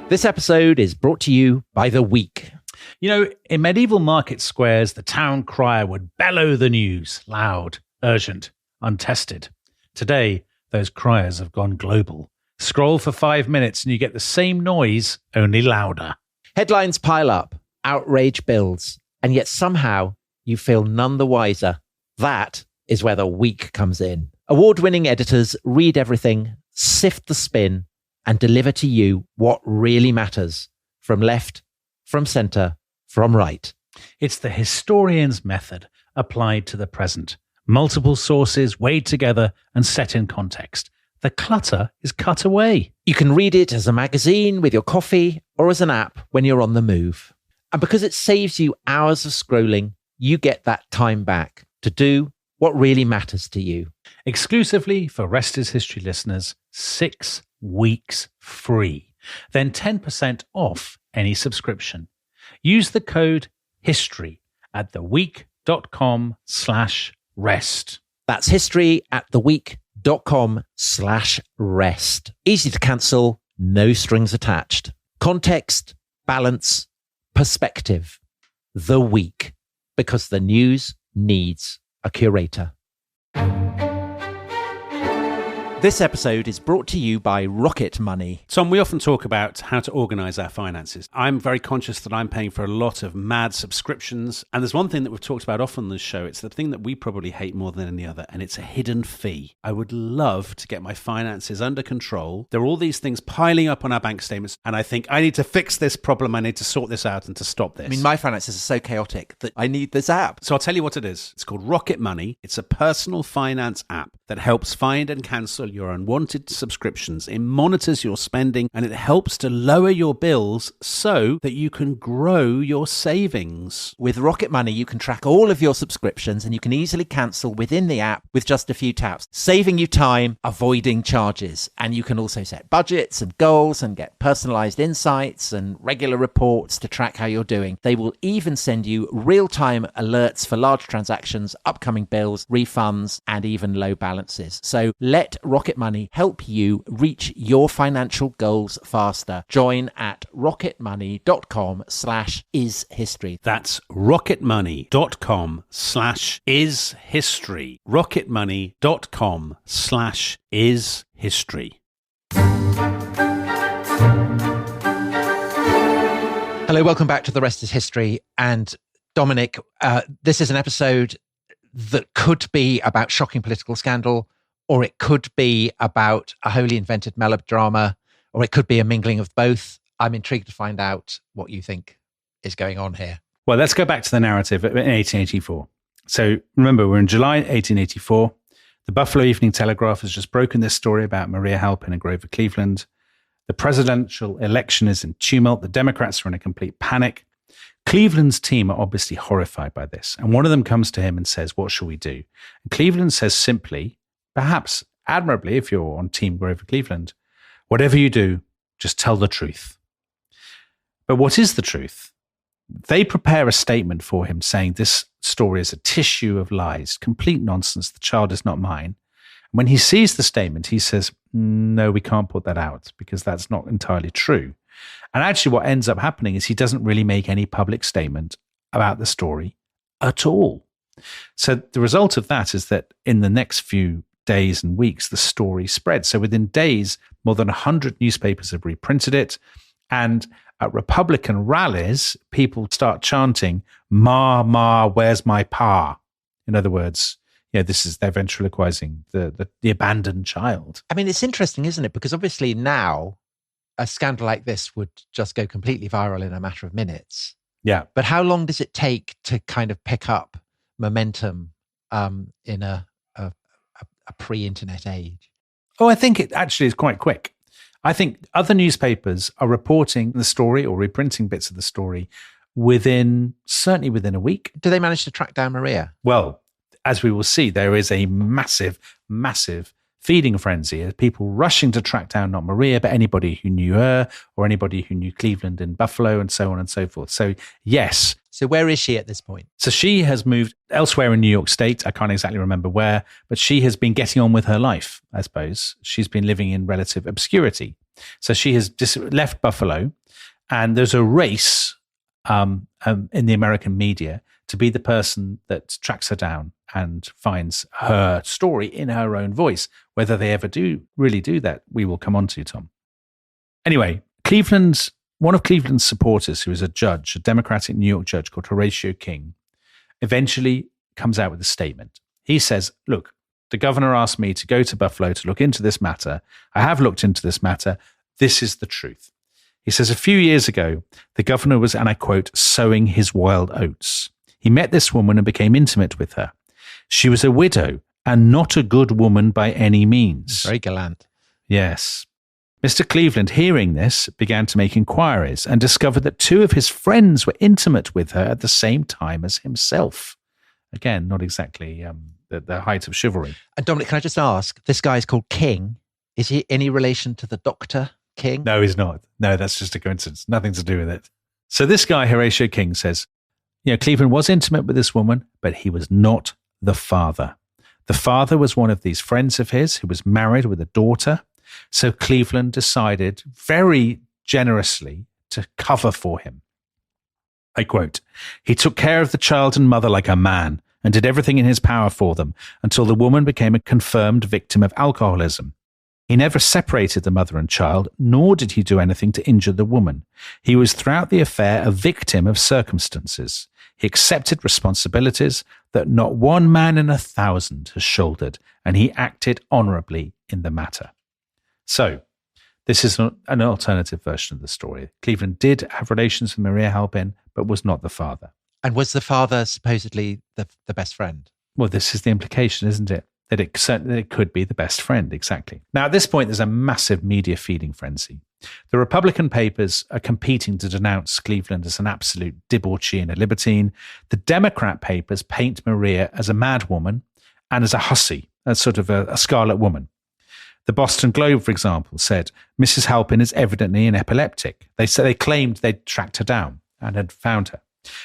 Speaker 1: This episode is brought to you by The Week.
Speaker 2: You know, in medieval market squares, the town crier would bellow the news, loud, urgent, untested. Today, those criers have gone global. Scroll for 5 minutes and you get the same noise, only louder.
Speaker 1: Headlines pile up, outrage builds, and yet somehow you feel none the wiser. That is where The Week comes in. Award-winning editors read everything, sift the spin, and deliver to you what really matters. From left, from centre, from right.
Speaker 2: It's the historian's method applied to the present. Multiple sources weighed together and set in context. The clutter is cut away.
Speaker 1: You can read it as a magazine with your coffee or as an app when you're on the move. And because it saves you hours of scrolling, you get that time back to do what really matters to you.
Speaker 2: Exclusively for Rest is History listeners, 6 weeks free. Then 10% off any subscription. Use the code HISTORY at theweek.com/rest.
Speaker 1: That's history at theweek.com/rest. Easy to cancel, no strings attached. Context, balance, perspective. The Week, because the news needs a curator. This episode is brought to you by Rocket Money.
Speaker 3: Tom, we often talk about how to organise our finances. I'm very conscious that I'm paying for a lot of mad subscriptions. And there's one thing that we've talked about often on this show. It's the thing that we probably hate more than any other, and it's a hidden fee. I would love to get my finances under control. There are all these things piling up on our bank statements, and I think I need to fix this problem. I need to sort this out and to stop this.
Speaker 1: I mean, my finances are so chaotic that I need this app.
Speaker 3: So I'll tell you what it is. It's called Rocket Money. It's a personal finance app that helps find and cancel your unwanted subscriptions. It monitors your spending and it helps to lower your bills so that you can grow your savings.
Speaker 1: With Rocket Money, you can track all of your subscriptions and you can easily cancel within the app with just a few taps, saving you time, avoiding charges. And you can also set budgets and goals and get personalized insights and regular reports to track how you're doing. They will even send you real-time alerts for large transactions, upcoming bills, refunds, and even low balances. So let Rocket
Speaker 4: Rocket Money help you reach your financial goals faster. Join at rocketmoney.com/ishistory.
Speaker 3: That's rocketmoney.com/ishistory. rocketmoney.com/ishistory.
Speaker 1: Hello, welcome back to The Rest is History. And Dominic, this is an episode that could be about shocking political scandal, or it could be about a wholly invented melodrama, or it could be a mingling of both. I'm intrigued to find out what you think is going on here.
Speaker 2: Well, let's go back to the narrative in 1884. So remember, we're in July 1884. The Buffalo Evening Telegraph has just broken this story about Maria Halpin and Grover Cleveland. The presidential election is in tumult. The Democrats are in a complete panic. Cleveland's team are obviously horrified by this. And one of them comes to him and says, what shall we do? And Cleveland says simply, perhaps admirably, if you're on Team Grover Cleveland, whatever you do, just tell the truth. But what is the truth? They prepare a statement for him saying this story is a tissue of lies, complete nonsense. The child is not mine. When he sees the statement, he says, no, we can't put that out because that's not entirely true. And actually what ends up happening is he doesn't really make any public statement about the story at all. So the result of that is that in the next few days and weeks, the story spread. So within days, more than 100 newspapers have reprinted it. And at Republican rallies, people start chanting, Ma, Ma, where's my pa? In other words, they're ventriloquizing the abandoned child.
Speaker 1: I mean, it's interesting, isn't it? Because obviously now a scandal like this would just go completely viral in a matter of minutes.
Speaker 2: Yeah.
Speaker 1: But how long does it take to kind of pick up momentum in a pre-internet age?
Speaker 2: Oh, I think it actually is quite quick. I think other newspapers are reporting the story or reprinting bits of the story certainly within a week.
Speaker 1: Do they manage to track down Maria?
Speaker 2: Well, as we will see, there is a massive, massive feeding frenzy of people rushing to track down not Maria, but anybody who knew her or anybody who knew Cleveland and Buffalo and so on and so forth. So yes.
Speaker 1: So where is she at this point?
Speaker 2: So she has moved elsewhere in New York State. I can't exactly remember where, but she has been getting on with her life, I suppose. She's been living in relative obscurity. So she has just left Buffalo, and there's a race in the American media to be the person that tracks her down and finds her story in her own voice. Whether they ever really do that, we will come on to, Tom. Anyway, one of Cleveland's supporters, who is a judge, a Democratic New York judge called Horatio King, eventually comes out with a statement. He says, look, the governor asked me to go to Buffalo to look into this matter. I have looked into this matter. This is the truth. He says, a few years ago, the governor was, and I quote, sowing his wild oats. He met this woman and became intimate with her. She was a widow and not a good woman by any means.
Speaker 1: Very gallant.
Speaker 2: Yes. Mr. Cleveland, hearing this, began to make inquiries and discovered that two of his friends were intimate with her at the same time as himself. Again, not exactly the height of chivalry.
Speaker 1: And Dominic, can I just ask, this guy is called King. Is he any relation to the Dr. King?
Speaker 2: No, he's not. No, that's just a coincidence. Nothing to do with it. So this guy, Horatio King, says, Cleveland was intimate with this woman, but he was not the father. The father was one of these friends of his who was married with a daughter. So Cleveland decided very generously to cover for him. I quote, he took care of the child and mother like a man and did everything in his power for them until the woman became a confirmed victim of alcoholism. He never separated the mother and child, nor did he do anything to injure the woman. He was throughout the affair a victim of circumstances. He accepted responsibilities that not one man in 1,000 has shouldered, and he acted honorably in the matter. So, this is an alternative version of the story. Cleveland did have relations with Maria Halpin, but was not the father.
Speaker 1: And was the father supposedly the best friend?
Speaker 2: Well, this is the implication, isn't it? That it could be the best friend, exactly. Now, at this point, there's a massive media feeding frenzy. The Republican papers are competing to denounce Cleveland as an absolute debauchee and a libertine. The Democrat papers paint Maria as a mad woman and as a hussy, as sort of a scarlet woman. The Boston Globe, for example, said, Mrs. Halpin is evidently an epileptic. They claimed they'd tracked her down and had found her.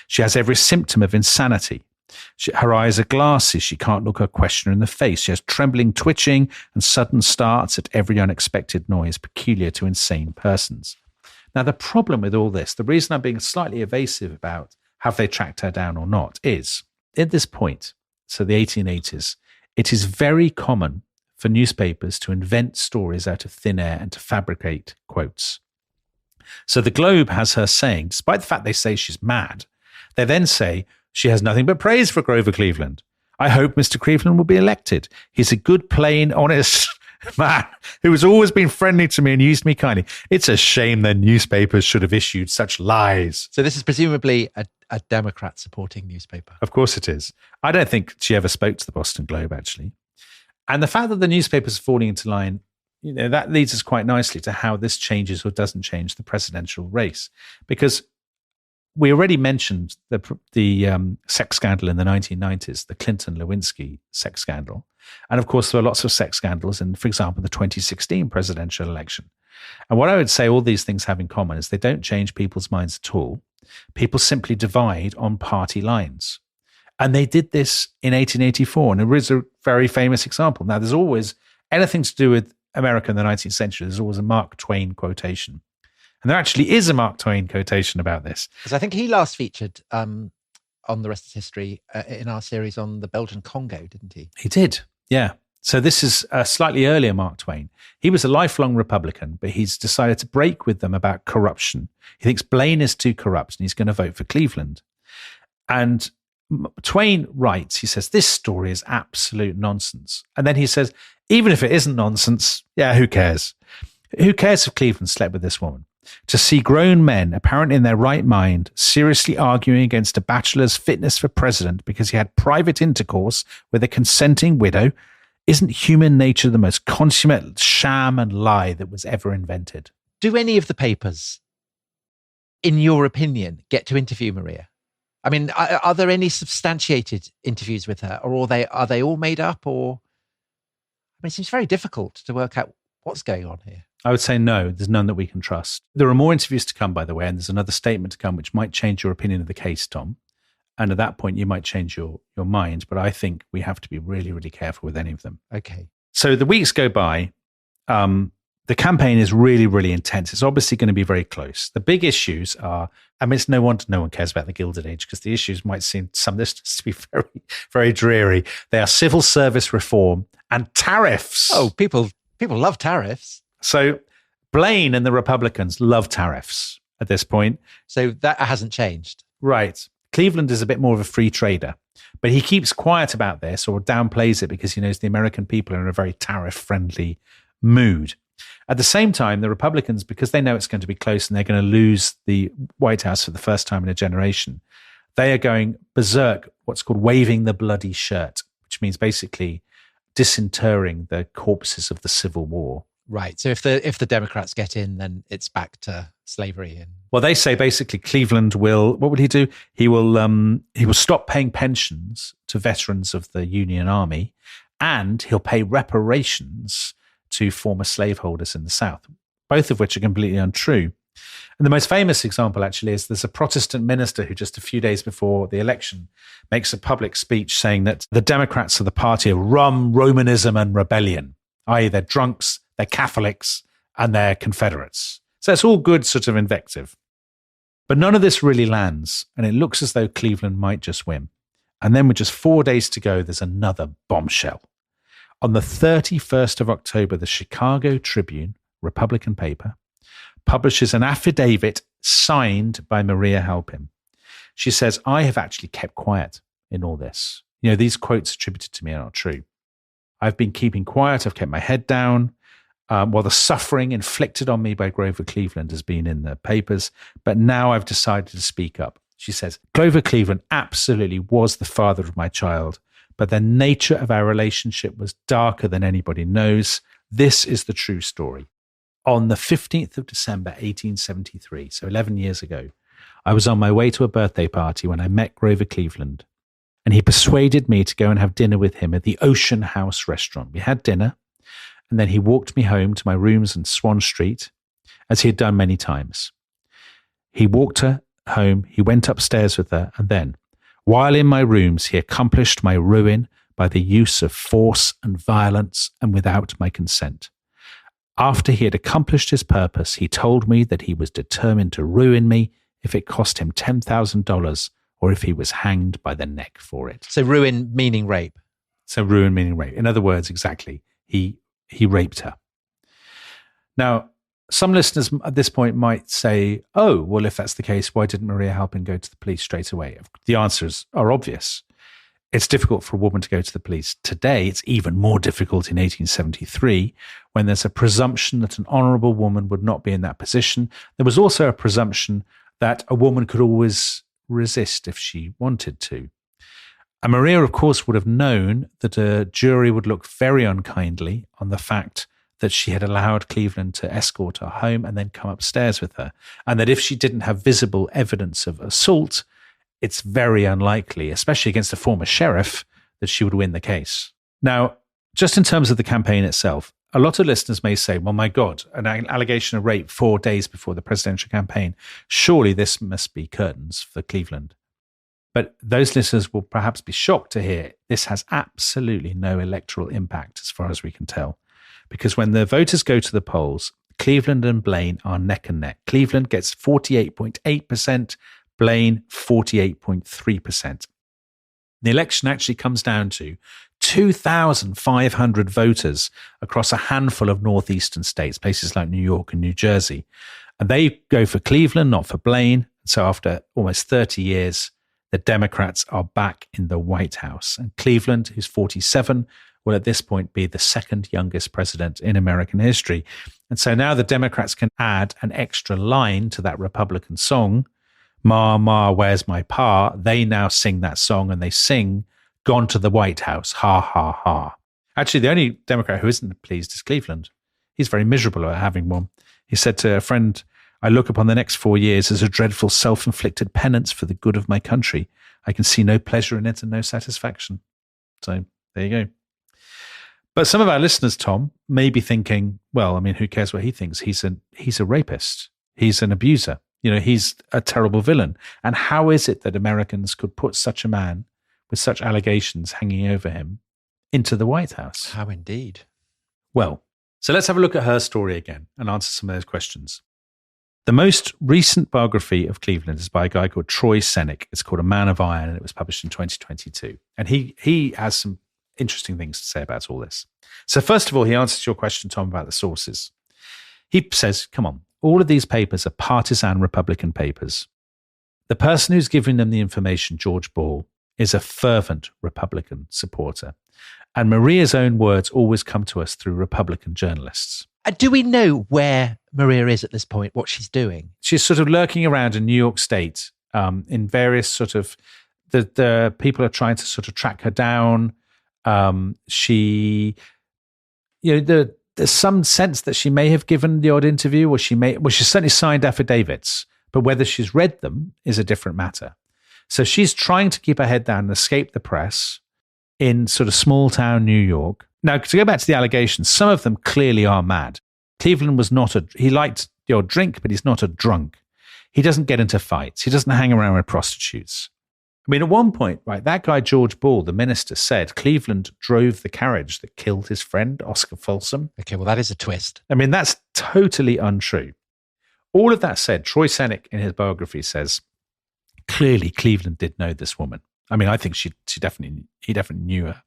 Speaker 2: She has every symptom of insanity. Her eyes are glassy. She can't look her questioner in the face. She has trembling, twitching, and sudden starts at every unexpected noise peculiar to insane persons. Now, the problem with all this, the reason I'm being slightly evasive about have they tracked her down or not, is at this point, so the 1880s, it is very common for newspapers to invent stories out of thin air and to fabricate quotes. So the Globe has her saying, despite the fact they say she's mad, they then say she has nothing but praise for Grover Cleveland. I hope Mr. Cleveland will be elected. He's a good, plain, honest man who has always been friendly to me and used me kindly. It's a shame that newspapers should have issued such lies.
Speaker 1: So this is presumably a Democrat supporting newspaper.
Speaker 2: Of course it is. I don't think she ever spoke to the Boston Globe, actually. And the fact that the newspapers are falling into line, that leads us quite nicely to how this changes or doesn't change the presidential race. Because we already mentioned the sex scandal in the 1990s, the Clinton-Lewinsky sex scandal. And of course, there are lots of sex scandals in, for example, the 2016 presidential election. And what I would say all these things have in common is they don't change people's minds at all. People simply divide on party lines. And they did this in 1884. And there is a very famous example. Now, there's always anything to do with America in the 19th century. There's always a Mark Twain quotation. And there actually is a Mark Twain quotation about this.
Speaker 1: Because I think he last featured on The Rest is History in our series on the Belgian Congo, didn't he?
Speaker 2: He did, yeah. So this is a slightly earlier Mark Twain. He was a lifelong Republican, but he's decided to break with them about corruption. He thinks Blaine is too corrupt and he's going to vote for Cleveland. And Twain writes, he says, this story is absolute nonsense. And then he says, even if it isn't nonsense, yeah, who cares? Who cares if Cleveland slept with this woman? To see grown men, apparently in their right mind, seriously arguing against a bachelor's fitness for president because he had private intercourse with a consenting widow, isn't human nature the most consummate sham and lie that was ever invented?
Speaker 1: Do any of the papers, in your opinion, get to interview Maria? I mean, are there any substantiated interviews with her, or are they all made up? Or, I mean, it seems very difficult to work out what's going on here.
Speaker 2: I would say no, there's none that we can trust. There are more interviews to come, by the way, and there's another statement to come which might change your opinion of the case, Tom. And at that point, you might change your mind. But I think we have to be really, really careful with any of them.
Speaker 1: Okay.
Speaker 2: So the weeks go by. The campaign is really, really intense. It's obviously going to be very close. The big issues are, I mean, it's no wonder no one cares about the Gilded Age because the issues might seem some listeners to be very, very dreary. They are civil service reform and tariffs.
Speaker 1: Oh, people love tariffs.
Speaker 2: So Blaine and the Republicans love tariffs at this point.
Speaker 1: So that hasn't changed.
Speaker 2: Right. Cleveland is a bit more of a free trader, but he keeps quiet about this or downplays it because he knows the American people are in a very tariff-friendly mood. At the same time, the Republicans, because they know it's going to be close and they're going to lose the White House for the first time in a generation, they are going berserk, what's called waving the bloody shirt, which means basically disinterring the corpses of the Civil War.
Speaker 1: Right. So if the Democrats get in, then it's back to slavery. And
Speaker 2: well, they say basically Cleveland will. What will he do? He will stop paying pensions to veterans of the Union Army, and he'll pay reparations to former slaveholders in the South. Both of which are completely untrue. And the most famous example actually is there's a Protestant minister who just a few days before the election makes a public speech saying that the Democrats are the party of rum, Romanism, and rebellion, i.e. they're drunks, they're Catholics, and they're Confederates. So it's all good sort of invective. But none of this really lands, and it looks as though Cleveland might just win. And then with just 4 days to go, there's another bombshell. On the 31st of October, the Chicago Tribune, Republican paper, publishes an affidavit signed by Maria Halpin. She says, I have actually kept quiet in all this. You know, these quotes attributed to me are not true. I've been keeping quiet. I've kept my head down. While the suffering inflicted on me by Grover Cleveland has been in the papers, but now I've decided to speak up. She says, Grover Cleveland absolutely was the father of my child, but the nature of our relationship was darker than anybody knows. This is the true story. On the 15th of December, 1873, so 11 years ago, I was on my way to a birthday party when I met Grover Cleveland, and he persuaded me to go and have dinner with him at the Ocean House restaurant. We had dinner, and then he walked me home to my rooms in Swan Street, as he had done many times. He walked her home, he went upstairs with her, and then, While in my rooms, he accomplished my ruin by the use of force and violence and without my consent. After he had accomplished his purpose, he told me that he was determined to ruin me if it cost him $10,000 or if he was hanged by the neck for it.
Speaker 1: So ruin meaning rape.
Speaker 2: So ruin meaning rape. In other words, exactly. He raped her. Now, some listeners at this point might say, oh, well, if that's the case, why didn't Maria Halpin go to the police straight away? The answers are obvious. It's difficult for a woman to go to the police. Today, it's even more difficult in 1873 when there's a presumption that an honourable woman would not be in that position. There was also a presumption that a woman could always resist if she wanted to. And Maria, of course, would have known that a jury would look very unkindly on the fact that she had allowed Cleveland to escort her home and then come upstairs with her. And that if she didn't have visible evidence of assault, it's very unlikely, especially against a former sheriff, that she would win the case. Now, just in terms of the campaign itself, a lot of listeners may say, well, my God, an allegation of rape 4 days before the presidential campaign. Surely this must be curtains for Cleveland. But those listeners will perhaps be shocked to hear this has absolutely no electoral impact as far as we can tell. Because when the voters go to the polls, Cleveland and Blaine are neck and neck. Cleveland gets 48.8%, Blaine 48.3%. The election actually comes down to 2,500 voters across a handful of northeastern states, places like New York and New Jersey. And they go for Cleveland, not for Blaine. So after almost 30 years, the Democrats are back in the White House. And Cleveland, who's 47, will at this point be the second youngest president in American history. And so now the Democrats can add an extra line to that Republican song, Ma, Ma, Where's My Pa? They now sing that song and they sing Gone to the White House, ha, ha, ha. Actually, the only Democrat who isn't pleased is Cleveland. He's very miserable about having one. He said to a friend, I look upon the next 4 years as a dreadful self-inflicted penance for the good of my country. I can see no pleasure in it and no satisfaction. So there you go. But some of our listeners, Tom, may be thinking, well, I mean, who cares what he thinks? He's a rapist. He's an abuser. You know, he's a terrible villain. And how is it that Americans could put such a man with such allegations hanging over him into the White House?
Speaker 1: How indeed.
Speaker 2: Well, so let's have a look at her story again and answer some of those questions. The most recent biography of Cleveland is by a guy called Troy Senik. It's called A Man of Iron, and it was published in 2022. And he has some interesting things to say about all this. So first of all, he answers your question, Tom, about the sources. He says, come on, all of these papers are partisan Republican papers. The person who's giving them the information, George Ball, is a fervent Republican supporter. And Maria's own words always come to us through Republican journalists.
Speaker 1: Do we know where Maria is at this point, what she's doing?
Speaker 2: She's sort of lurking around in New York State in various sort of, the people are trying to sort of track her down. There's some sense that she may have given the odd interview, or she certainly signed affidavits, but whether she's read them is a different matter. So she's trying to keep her head down and escape the press in sort of small town New York. Now, to go back to the allegations, some of them clearly are mad. Cleveland was he liked the odd drink, but he's not a drunk. He doesn't get into fights. He doesn't hang around with prostitutes. I mean, at one point, right, that guy, George Ball, the minister, said Cleveland drove the carriage that killed his friend, Oscar Folsom.
Speaker 1: Okay, well, that is a twist.
Speaker 2: I mean, that's totally untrue. All of that said, Troy Senik in his biography says, clearly Cleveland did know this woman. I mean, I think he definitely knew her.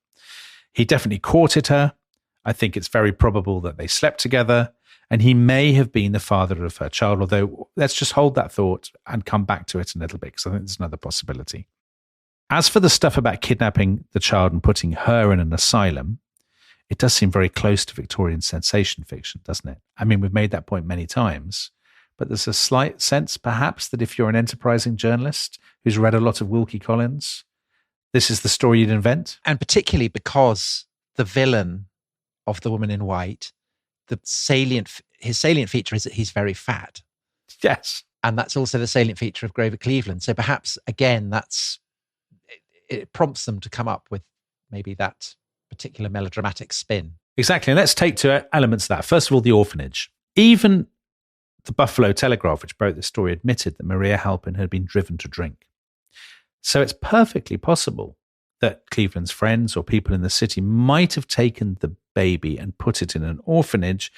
Speaker 2: He definitely courted her. I think it's very probable that they slept together, and he may have been the father of her child, although let's just hold that thought and come back to it in a little bit, because I think there's another possibility. As for the stuff about kidnapping the child and putting her in an asylum, it does seem very close to Victorian sensation fiction, doesn't it? I mean, we've made that point many times, but there's a slight sense, perhaps, that if you're an enterprising journalist who's read a lot of Wilkie Collins, this is the story you'd invent.
Speaker 1: And particularly because the villain of The Woman in White, his salient feature is that he's very fat.
Speaker 2: Yes.
Speaker 1: And that's also the salient feature of Grover Cleveland. So perhaps, again, it prompts them to come up with maybe that particular melodramatic spin.
Speaker 2: Exactly. And let's take two elements of that. First of all, the orphanage. Even the Buffalo Telegraph, which broke the story, admitted that Maria Halpin had been driven to drink. So it's perfectly possible that Cleveland's friends or people in the city might have taken the baby and put it in an orphanage,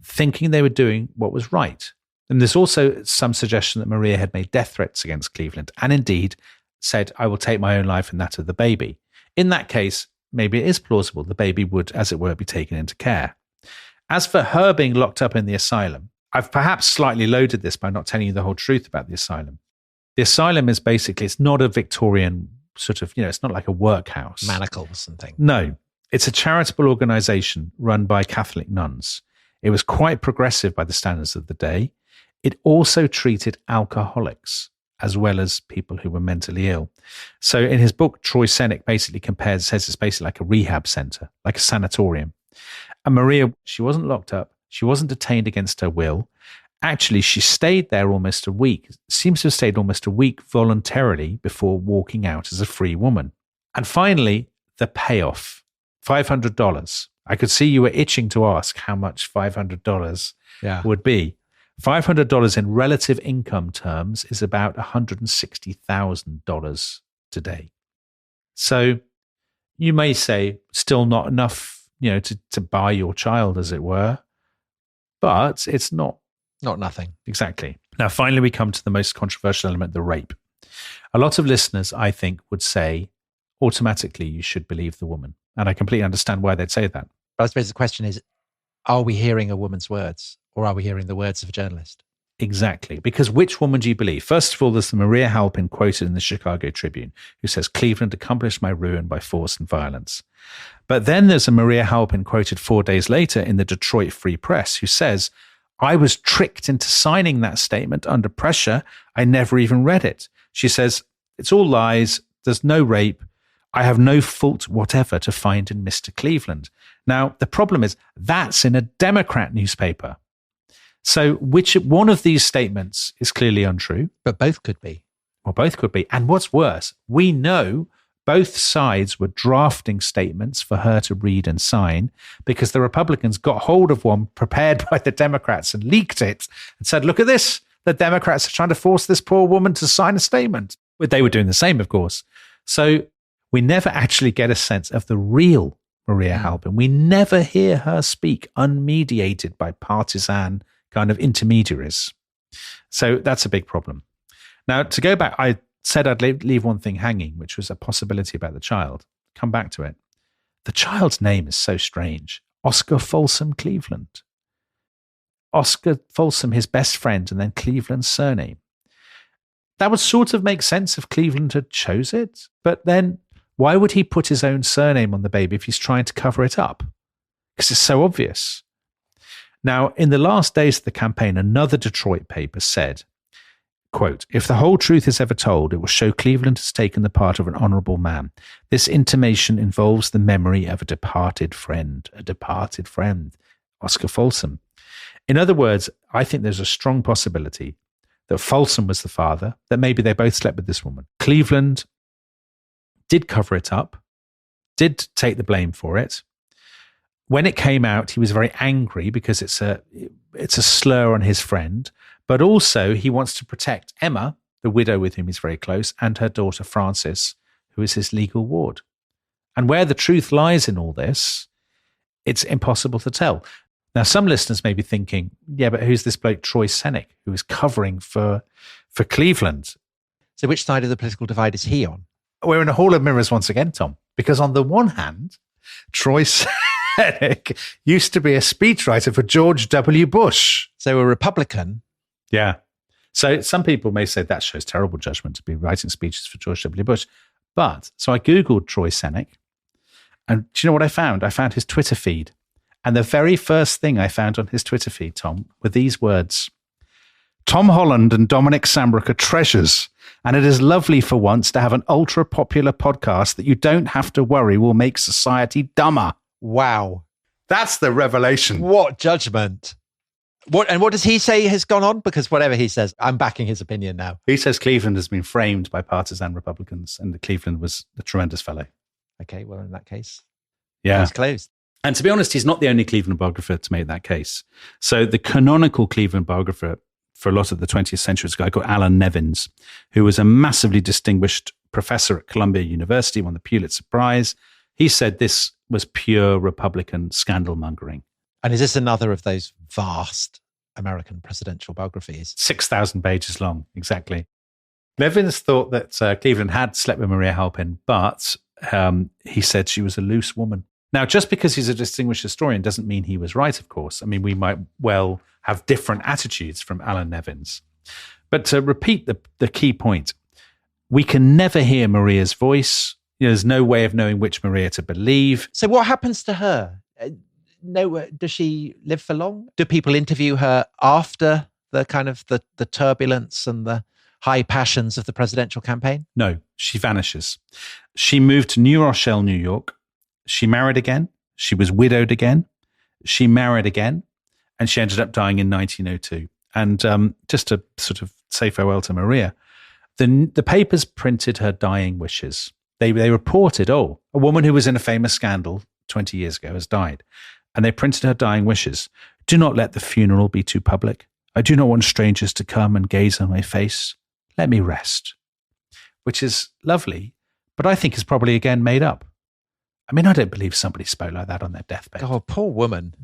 Speaker 2: thinking they were doing what was right. And there's also some suggestion that Maria had made death threats against Cleveland and indeed said, I will take my own life and that of the baby. In that case, maybe it is plausible the baby would, as it were, be taken into care. As for her being locked up in the asylum, I've perhaps slightly loaded this by not telling you the whole truth about the asylum. The asylum is basically, it's not a Victorian sort of, it's not like a workhouse.
Speaker 1: Manacles and things.
Speaker 2: No, it's a charitable organization run by Catholic nuns. It was quite progressive by the standards of the day. It also treated alcoholics as well as people who were mentally ill. So in his book, Troy Senik basically says it's basically like a rehab center, like a sanatorium. And Maria, she wasn't locked up. She wasn't detained against her will. Actually, she stayed there almost a week, seems to have stayed almost a week voluntarily before walking out as a free woman. And finally, the payoff, $500. I could see you were itching to ask how much $500 would be. $500 in relative income terms is about $160,000 today. So you may say still not enough, to buy your child, as it were, but it's not.
Speaker 1: Not nothing.
Speaker 2: Exactly. Now, finally, we come to the most controversial element, the rape. A lot of listeners, I think, would say automatically you should believe the woman. And I completely understand why they'd say that.
Speaker 1: But I suppose the question is, are we hearing a woman's words or are we hearing the words of a journalist?
Speaker 2: Exactly. Because which woman do you believe? First of all, there's the Maria Halpin quoted in the Chicago Tribune, who says, Cleveland accomplished my ruin by force and violence. But then there's a Maria Halpin quoted 4 days later in the Detroit Free Press, who says, I was tricked into signing that statement under pressure. I never even read it. She says, it's all lies. There's no rape. I have no fault whatever to find in Mr. Cleveland. Now, the problem is that's in a Democrat newspaper. So which one of these statements is clearly untrue?
Speaker 1: But both could be.
Speaker 2: Well, both could be. And what's worse, we know both sides were drafting statements for her to read and sign because the Republicans got hold of one prepared by the Democrats and leaked it and said, look at this. The Democrats are trying to force this poor woman to sign a statement. But they were doing the same, of course. So we never actually get a sense of the real Maria Halpin. We never hear her speak unmediated by partisan kind of intermediaries. So that's a big problem. Now, to go back, I said I'd leave one thing hanging, which was a possibility about the child. Come back to it. The child's name is so strange. Oscar Folsom Cleveland. Oscar Folsom, his best friend, and then Cleveland's surname. That would sort of make sense if Cleveland had chose it. But then why would he put his own surname on the baby if he's trying to cover it up? Because it's so obvious. Now, in the last days of the campaign, another Detroit paper said, quote, if the whole truth is ever told, it will show Cleveland has taken the part of an honorable man. This intimation involves the memory of a departed friend, Oscar Folsom. In other words, I think there's a strong possibility that Folsom was the father, that maybe they both slept with this woman. Cleveland did cover it up, did take the blame for it. When it came out, he was very angry because it's a slur on his friend, but also he wants to protect Emma, the widow with whom he's very close, and her daughter Frances, who is his legal ward. And where the truth lies in all this, it's impossible to tell. Now, some listeners may be thinking, yeah, but who's this bloke Troy Senik who is covering for Cleveland?
Speaker 1: So which side of the political divide is he on?
Speaker 2: We're in a hall of mirrors once again, Tom, because on the one hand, Troy Senik used to be a speechwriter for George W. Bush.
Speaker 1: So a Republican.
Speaker 2: Yeah. So some people may say that shows terrible judgment to be writing speeches for George W. Bush. But so I Googled Troy Senik, and do you know what I found? I found his Twitter feed. And the very first thing I found on his Twitter feed, Tom, were these words. Tom Holland and Dominic Sambrook are treasures, and it is lovely for once to have an ultra-popular podcast that you don't have to worry will make society dumber.
Speaker 1: Wow.
Speaker 2: That's the revelation.
Speaker 1: What judgment. What does he say has gone on? Because whatever he says, I'm backing his opinion now.
Speaker 2: He says Cleveland has been framed by partisan Republicans and that Cleveland was a tremendous fellow.
Speaker 1: Okay, well, in that case,
Speaker 2: yeah,
Speaker 1: it's closed.
Speaker 2: And to be honest, he's not the only Cleveland biographer to make that case. So the canonical Cleveland biographer for a lot of the 20th century was a guy called Alan Nevins, who was a massively distinguished professor at Columbia University, won the Pulitzer Prize. He said this was pure Republican scandal mongering.
Speaker 1: And is this another of those vast American presidential biographies?
Speaker 2: 6,000 pages long, exactly. Levins thought that Cleveland had slept with Maria Halpin, but he said she was a loose woman. Now, just because he's a distinguished historian doesn't mean he was right, of course. I mean, we might well have different attitudes from Alan Nevins. But to repeat the key point, we can never hear Maria's voice. There's no way of knowing which Maria to believe.
Speaker 1: So what happens to her? Does she live for long? Do people interview her after the kind of the turbulence and the high passions of the presidential campaign?
Speaker 2: No, she vanishes. She moved to New Rochelle, New York. She married again. She was widowed again. She married again. And she ended up dying in 1902. And just to sort of say farewell to Maria, the papers printed her dying wishes. They reported, a woman who was in a famous scandal 20 years ago has died. And they printed her dying wishes. Do not let the funeral be too public. I do not want strangers to come and gaze on my face. Let me rest. Which is lovely, but I think is probably again made up. I mean, I don't believe somebody spoke like that on their deathbed.
Speaker 1: God, poor woman.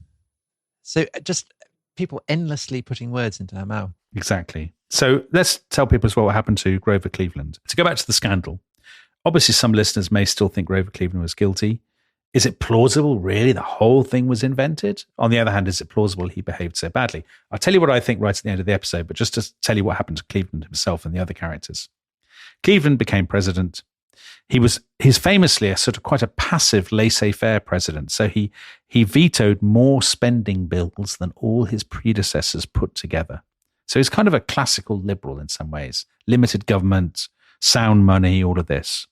Speaker 1: So just people endlessly putting words into her mouth.
Speaker 2: Exactly. So let's tell people as well what happened to Grover Cleveland. To go back to the scandal, obviously some listeners may still think Grover Cleveland was guilty. Is it plausible, really, the whole thing was invented? On the other hand, is it plausible he behaved so badly? I'll tell you what I think right at the end of the episode, but just to tell you what happened to Cleveland himself and the other characters. Cleveland became president. He's famously a sort of quite a passive, laissez-faire president. So he vetoed more spending bills than all his predecessors put together. So he's kind of a classical liberal in some ways. Limited government, sound money, all of this.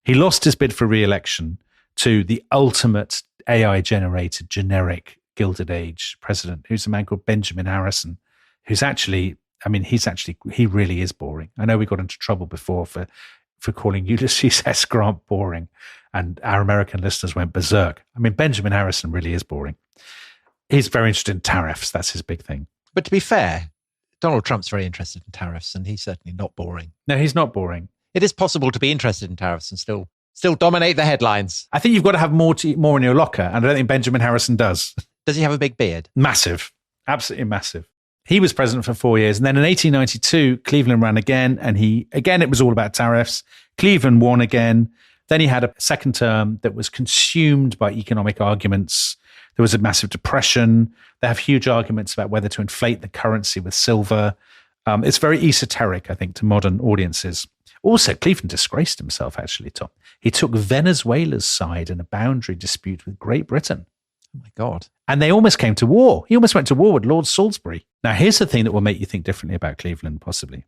Speaker 2: He lost his bid for re-election to the ultimate AI-generated generic Gilded Age president, who's a man called Benjamin Harrison, who's actually, he really is boring. I know we got into trouble before for calling Ulysses S. Grant boring, and our American listeners went berserk. I mean, Benjamin Harrison really is boring. He's very interested in tariffs. That's his big thing.
Speaker 1: But to be fair, Donald Trump's very interested in tariffs, and he's certainly not boring.
Speaker 2: No, he's not boring.
Speaker 1: It is possible to be interested in tariffs and still dominate the headlines.
Speaker 2: I think you've got to have more in your locker, and I don't think Benjamin Harrison does.
Speaker 1: Does he have a big beard?
Speaker 2: Massive. Absolutely massive. He was president for 4 years. And then in 1892, Cleveland ran again. And it was all about tariffs. Cleveland won again. Then he had a second term that was consumed by economic arguments. There was a massive depression. They have huge arguments about whether to inflate the currency with silver. It's very esoteric, I think, to modern audiences. Also, Cleveland disgraced himself, actually, Tom. He took Venezuela's side in a boundary dispute with Great Britain.
Speaker 1: Oh, my God.
Speaker 2: And they almost came to war. He almost went to war with Lord Salisbury. Now, here's the thing that will make you think differently about Cleveland, possibly.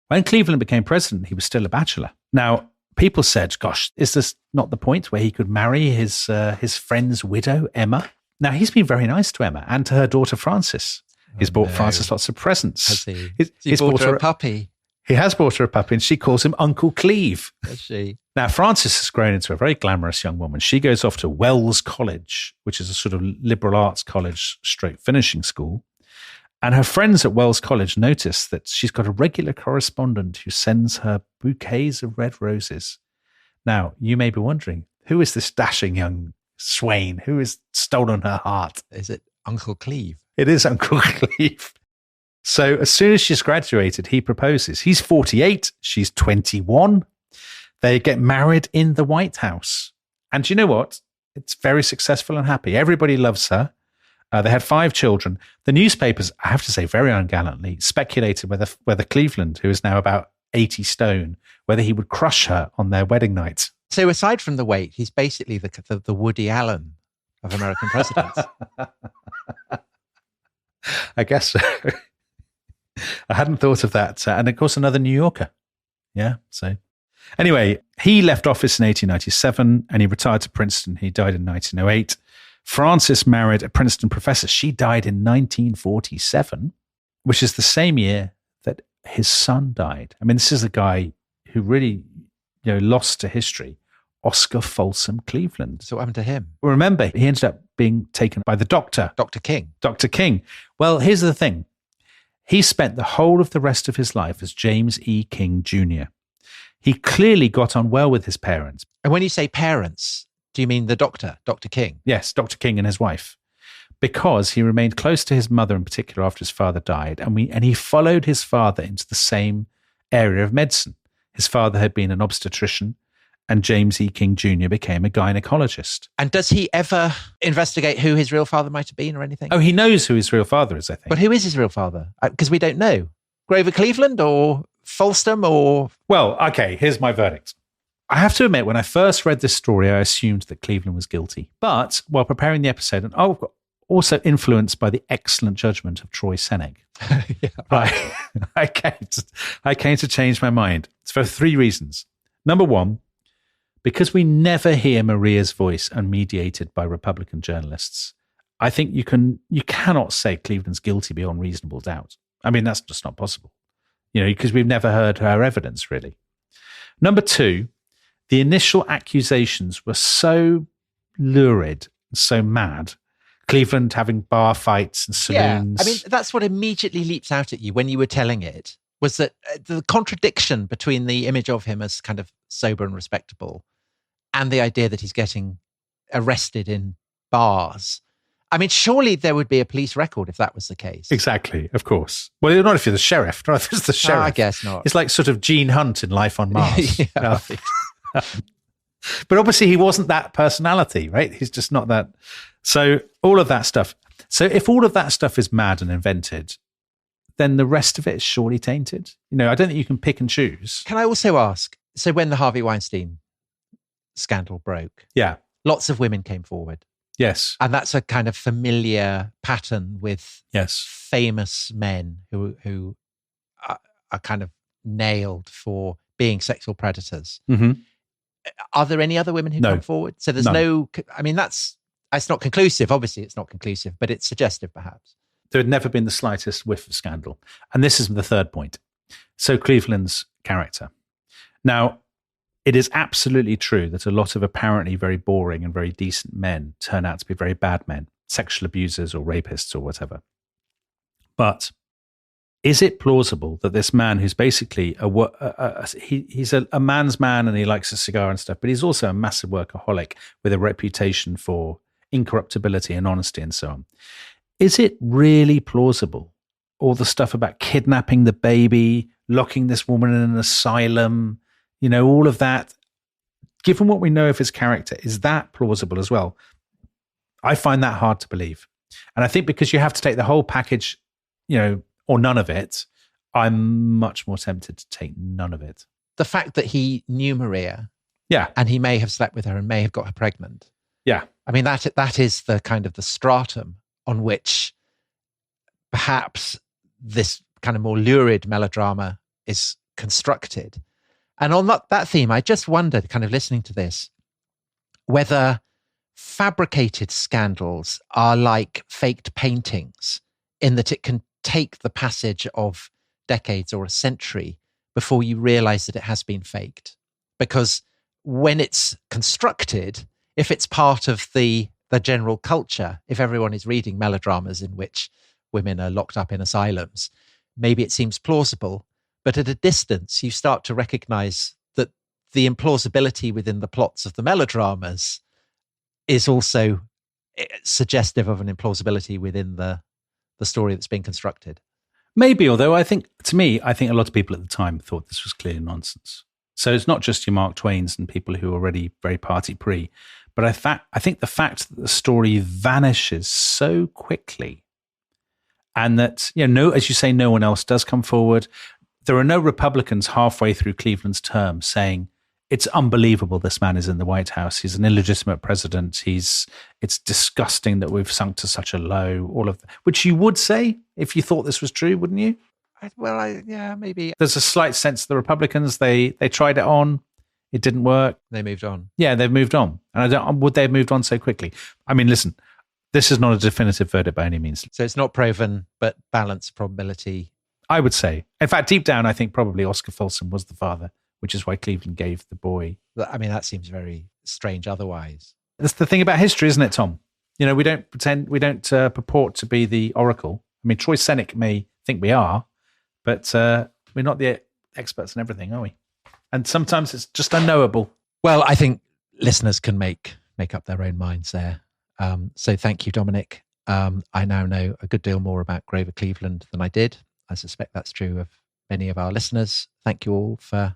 Speaker 2: When Cleveland became president, he was still a bachelor. Now, people said, gosh, is this not the point where he could marry his friend's widow, Emma? Now, he's been very nice to Emma and to her daughter, Frances. He's bought Frances lots of presents.
Speaker 1: Has he?
Speaker 2: He's
Speaker 1: bought her a puppy.
Speaker 2: He has bought her a puppy, and she calls him Uncle Cleve.
Speaker 1: Has she?
Speaker 2: Now, Frances has grown into a very glamorous young woman. She goes off to Wells College, which is a sort of liberal arts college straight finishing school. And her friends at Wells College notice that she's got a regular correspondent who sends her bouquets of red roses. Now, you may be wondering, who is this dashing young swain? Who has stolen her heart?
Speaker 1: Is it Uncle Cleve?
Speaker 2: It is Uncle Cleve. So as soon as she's graduated, he proposes. He's 48. She's 21. They get married in the White House. And do you know what? It's very successful and happy. Everybody loves her. They had 5 children. The newspapers, I have to say very ungallantly, speculated whether Cleveland, who is now about 80 stone, whether he would crush her on their wedding night.
Speaker 1: So aside from the weight, he's basically the Woody Allen of American presidents.
Speaker 2: I guess so. I hadn't thought of that. And of course, another New Yorker. Yeah. So anyway, he left office in 1897 and he retired to Princeton. He died in 1908. Frances married a Princeton professor. She died in 1947, which is the same year that his son died. I mean, this is a guy who really, lost to history. Oscar Folsom Cleveland.
Speaker 1: So what happened to him?
Speaker 2: Well, remember, he ended up being taken by the doctor.
Speaker 1: Dr. King.
Speaker 2: Dr. King. Well, here's the thing. He spent the whole of the rest of his life as James E. King Jr. He clearly got on well with his parents.
Speaker 1: And when you say parents, do you mean the doctor, Dr. King?
Speaker 2: Yes, Dr. King and his wife. Because he remained close to his mother in particular after his father died. And he followed his father into the same area of medicine. His father had been an obstetrician, and James E. King Jr. became a gynecologist.
Speaker 1: And does he ever investigate who his real father might have been or anything?
Speaker 2: Oh, he knows who his real father is, I think.
Speaker 1: But who is his real father? Because we don't know. Grover Cleveland or Falston or...
Speaker 2: Well, okay, here's my verdict. I have to admit, when I first read this story, I assumed that Cleveland was guilty. But while preparing the episode, and also influenced by the excellent judgment of Troy Senig, I came to change my mind. It's for 3 reasons. Number 1, because we never hear Maria's voice unmediated by Republican journalists, I think you cannot say Cleveland's guilty beyond reasonable doubt. I mean, that's just not possible, because we've never heard her evidence, really. Number 2, the initial accusations were so lurid and so mad. Cleveland having bar fights and saloons.
Speaker 1: Yeah, I mean, that's what immediately leaps out at you when you were telling it, was that the contradiction between the image of him as kind of sober and respectable and the idea that he's getting arrested in bars. I mean, surely there would be a police record if that was the case.
Speaker 2: Exactly, of course. Well, not if you're the sheriff. Not if it's the sheriff.
Speaker 1: I guess not.
Speaker 2: It's like sort of Gene Hunt in Life on Mars.
Speaker 1: Yeah, right.
Speaker 2: But obviously he wasn't that personality, right? He's just not that. So all of that stuff. So if all of that stuff is mad and invented, then the rest of it is surely tainted. I don't think you can pick and choose.
Speaker 1: Can I also ask, so when the Harvey Weinstein scandal broke,
Speaker 2: yeah,
Speaker 1: lots of women came forward.
Speaker 2: Yes.
Speaker 1: And that's a kind of familiar pattern with famous men who are kind of nailed for being sexual predators.
Speaker 2: Mm-hmm.
Speaker 1: Are there any other women who come forward? So there's no, I mean, it's not conclusive. Obviously, it's not conclusive, but it's suggestive, perhaps.
Speaker 2: There had never been the slightest whiff of scandal. And this is the third point. So Cleveland's character. Now, it is absolutely true that a lot of apparently very boring and very decent men turn out to be very bad men, sexual abusers or rapists or whatever. But is it plausible that this man who's basically he's a man's man and he likes a cigar and stuff, but he's also a massive workaholic with a reputation for incorruptibility and honesty and so on. Is it really plausible? All the stuff about kidnapping the baby, locking this woman in an asylum, all of that, given what we know of his character, is that plausible as well? I find that hard to believe. And I think because you have to take the whole package, or none of it, I'm much more tempted to take none of it.
Speaker 1: The fact that he knew Maria, and he may have slept with her and may have got her pregnant.
Speaker 2: Yeah.
Speaker 1: I mean, that is the kind of the stratum on which perhaps this kind of more lurid melodrama is constructed. And on that theme, I just wondered, kind of listening to this, whether fabricated scandals are like faked paintings in that it can take the passage of decades or a century before you realize that it has been faked. Because when it's constructed, if it's part of the general culture, if everyone is reading melodramas in which women are locked up in asylums, maybe it seems plausible. But at a distance, you start to recognize that the implausibility within the plots of the melodramas is also suggestive of an implausibility within the story that's being constructed.
Speaker 2: Maybe, although I think a lot of people at the time thought this was clear nonsense. So it's not just your Mark Twains and people who are already very party pre, but I think the fact that the story vanishes so quickly and that, as you say, no one else does come forward. There are no Republicans halfway through Cleveland's term saying, it's unbelievable this man is in the White House. He's an illegitimate president. It's disgusting that we've sunk to such a low, all of that, which you would say if you thought this was true, wouldn't you?
Speaker 1: Maybe.
Speaker 2: There's a slight sense the Republicans, they tried it on. It didn't work.
Speaker 1: They moved on.
Speaker 2: Yeah, they've moved on. And would they have moved on so quickly? I mean, listen, this is not a definitive verdict by any means.
Speaker 1: So it's not proven, but balanced probability.
Speaker 2: I would say. In fact, deep down, I think probably Oscar Folsom was the father, which is why Cleveland gave the boy.
Speaker 1: I mean, that seems very strange otherwise.
Speaker 2: That's the thing about history, isn't it, Tom? We don't purport to be the oracle. I mean, Troy Senig may think we are, but we're not the experts in everything, are we? And sometimes it's just unknowable.
Speaker 1: Well, I think listeners can make up their own minds there. So thank you, Dominic. I now know a good deal more about Grover Cleveland than I did. I suspect that's true of many of our listeners. Thank you all for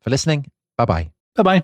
Speaker 1: listening. Bye-bye.
Speaker 2: Bye-bye.